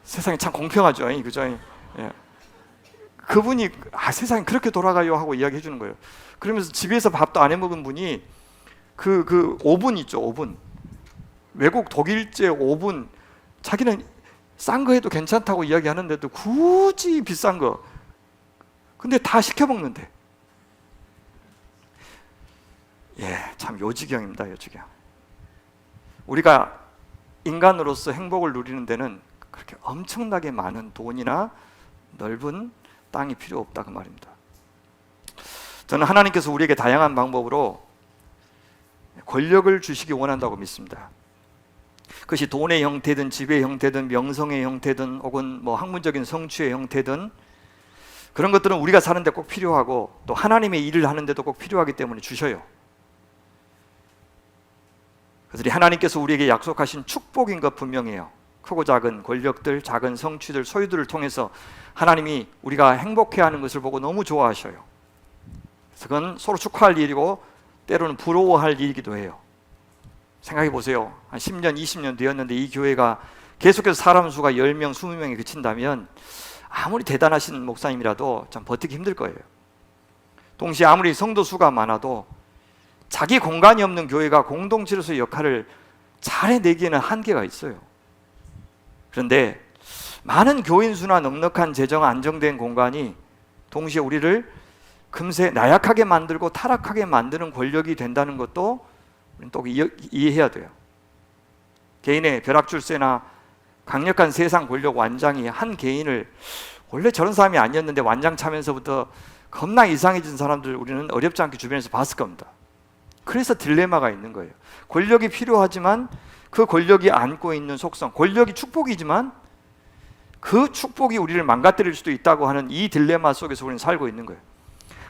세상이 참 공평하죠, 그죠? 예. 그분이 세상이 그렇게 돌아가요 하고 이야기해 주는 거예요. 그러면서 집에서 밥도 안 해 먹은 분이 그 오븐 있죠, 오븐. 외국 독일제 오븐, 자기는 싼 거 해도 괜찮다고 이야기하는데도 굳이 비싼 거, 근데 다 시켜 먹는데. 예, 참 요지경입니다, 요지경. 우리가 인간으로서 행복을 누리는 데는 그렇게 엄청나게 많은 돈이나 넓은 땅이 필요 없다, 그 말입니다. 저는 하나님께서 우리에게 다양한 방법으로 권력을 주시기 원한다고 믿습니다. 그것이 돈의 형태든 집의 형태든 명성의 형태든 혹은 뭐 학문적인 성취의 형태든, 그런 것들은 우리가 사는데 꼭 필요하고 또 하나님의 일을 하는데도 꼭 필요하기 때문에 주셔요. 그들이 하나님께서 우리에게 약속하신 축복인 것 분명해요. 크고 작은 권력들, 작은 성취들, 소유들을 통해서 하나님이 우리가 행복해하는 것을 보고 너무 좋아하셔요. 그래서 그건 서로 축하할 일이고 때로는 부러워할 일이기도 해요. 생각해 보세요. 한 10년, 20년 되었는데 이 교회가 계속해서 사람 수가 10명, 20명에 그친다면 아무리 대단하신 목사님이라도 좀 버티기 힘들 거예요. 동시에 아무리 성도 수가 많아도 자기 공간이 없는 교회가 공동체로서의 역할을 잘 해내기에는 한계가 있어요. 그런데 많은 교인 수나 넉넉한 재정 안정된 공간이 동시에 우리를 금세 나약하게 만들고 타락하게 만드는 권력이 된다는 것도 우리는 또 이해해야 돼요. 개인의 벼락줄세나 강력한 세상 권력 완장이 한 개인을, 원래 저런 사람이 아니었는데 완장 차면서부터 겁나 이상해진 사람들 우리는 어렵지 않게 주변에서 봤을 겁니다. 그래서 딜레마가 있는 거예요. 권력이 필요하지만 그 권력이 안고 있는 속성, 권력이 축복이지만 그 축복이 우리를 망가뜨릴 수도 있다고 하는 이 딜레마 속에서 우리는 살고 있는 거예요.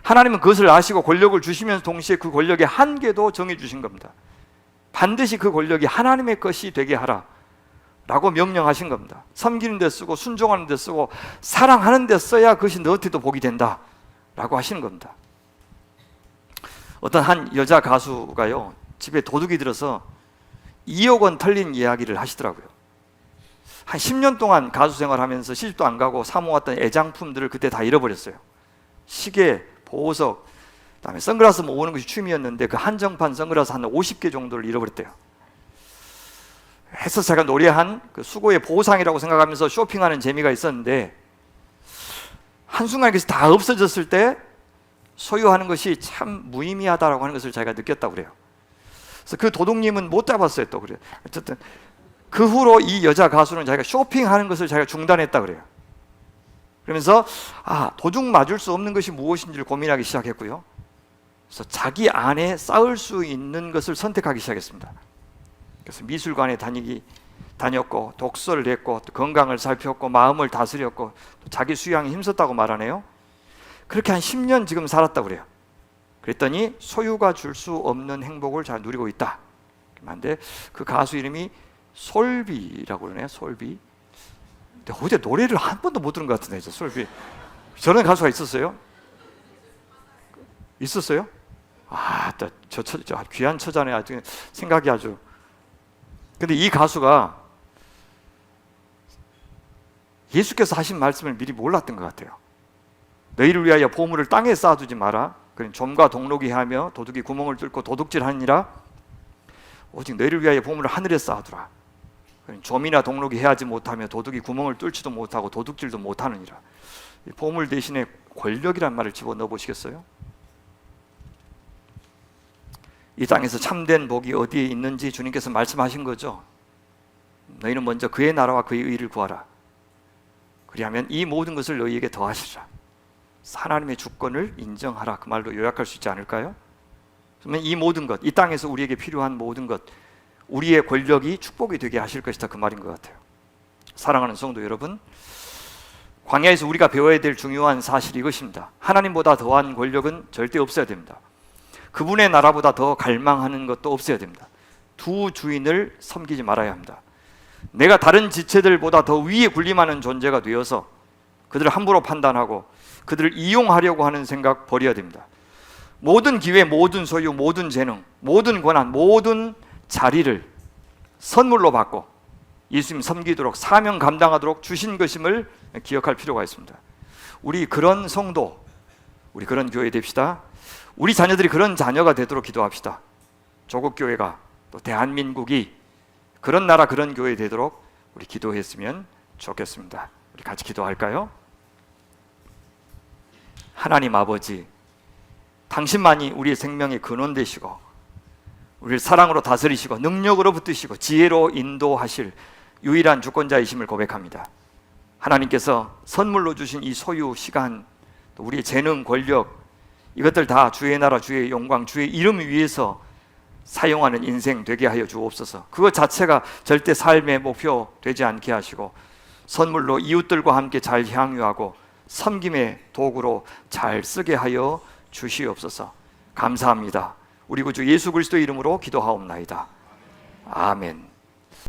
하나님은 그것을 아시고 권력을 주시면서 동시에 그 권력의 한계도 정해주신 겁니다. 반드시 그 권력이 하나님의 것이 되게 하라 라고 명령하신 겁니다. 섬기는 데 쓰고 순종하는 데 쓰고 사랑하는 데 써야 그것이 너한테도 복이 된다 라고 하시는 겁니다. 어떤 한 여자 가수가요, 집에 도둑이 들어서 2억 원 털린 이야기를 하시더라고요. 한 10년 동안 가수 생활하면서 시집도 안 가고 사모았던 애장품들을 그때 다 잃어버렸어요. 시계, 보석, 그다음에 선글라스 모으는 것이 취미였는데 그 한정판 선글라스 한 50개 정도를 잃어버렸대요. 해서 제가 노래한 그 수고의 보상이라고 생각하면서 쇼핑하는 재미가 있었는데, 한순간에 그것이 다 없어졌을 때 소유하는 것이 참 무의미하다라고 하는 것을 제가 느꼈다고 그래요. 그래서 그 도둑님은 못 잡았어요. 또 그래요. 어쨌든 그 후로 이 여자 가수는 자기가 쇼핑하는 것을 자기가 중단했다 그래요. 그러면서 도둑 맞을 수 없는 것이 무엇인지를 고민하기 시작했고요. 그래서 자기 안에 쌓을 수 있는 것을 선택하기 시작했습니다. 그래서 미술관에 다녔고 독서를 했고 또 건강을 살폈고 마음을 다스렸고 또 자기 수양에 힘썼다고 말하네요. 그렇게 한 10년 지금 살았다고 그래요. 그랬더니 소유가 줄 수 없는 행복을 잘 누리고 있다. 근데 그 가수 이름이 솔비라고 그러네요. 솔비. 근데 어제 노래를 한 번도 못 들은 것 같은데, 솔비. 저런 가수가 있었어요? 있었어요? 저 귀한 처자네. 아주 생각이 아주. 근데 이 가수가 예수께서 하신 말씀을 미리 몰랐던 것 같아요. 너희를 위하여 보물을 땅에 쌓아두지 마라. 그는 좀과 동록이 하며 도둑이 구멍을 뚫고 도둑질하니라. 오직 너희를 위하여 보물을 하늘에 쌓아두라. 그는 좀이나 동록이 해하지 못하며 도둑이 구멍을 뚫지도 못하고 도둑질도 못하느니라. 이 보물 대신에 권력이란 말을 집어넣어 보시겠어요? 이 땅에서 참된 복이 어디에 있는지 주님께서 말씀하신 거죠. 너희는 먼저 그의 나라와 그의 의를 구하라. 그리하면 이 모든 것을 너희에게 더하시리라. 하나님의 주권을 인정하라. 그 말로 요약할 수 있지 않을까요? 그러면 이 모든 것, 이 땅에서 우리에게 필요한 모든 것, 우리의 권력이 축복이 되게 하실 것이다, 그 말인 것 같아요. 사랑하는 성도 여러분, 광야에서 우리가 배워야 될 중요한 사실이 이것입니다. 하나님보다 더한 권력은 절대 없어야 됩니다. 그분의 나라보다 더 갈망하는 것도 없어야 됩니다. 두 주인을 섬기지 말아야 합니다. 내가 다른 지체들보다 더 위에 군림하는 존재가 되어서 그들을 함부로 판단하고 그들을 이용하려고 하는 생각 버려야 됩니다. 모든 기회, 모든 소유, 모든 재능, 모든 권한, 모든 자리를 선물로 받고 예수님 섬기도록 사명 감당하도록 주신 것임을 기억할 필요가 있습니다. 우리 그런 성도, 우리 그런 교회 됩시다. 우리 자녀들이 그런 자녀가 되도록 기도합시다. 조국 교회가 또 대한민국이 그런 나라, 그런 교회 되도록 우리 기도했으면 좋겠습니다. 우리 같이 기도할까요? 하나님 아버지, 당신만이 우리의 생명의 근원 되시고 우리를 사랑으로 다스리시고 능력으로 붙드시고 지혜로 인도하실 유일한 주권자이심을 고백합니다. 하나님께서 선물로 주신 이 소유, 시간, 또 우리의 재능, 권력, 이것들 다 주의 나라, 주의 영광, 주의 이름 위해서 사용하는 인생 되게 하여 주옵소서. 그것 자체가 절대 삶의 목표 되지 않게 하시고 선물로 이웃들과 함께 잘 향유하고 섬김의 도구로 잘 쓰게 하여 주시옵소서. 감사합니다. 우리 구주 예수 그리스도의 이름으로 기도하옵나이다. 아멘.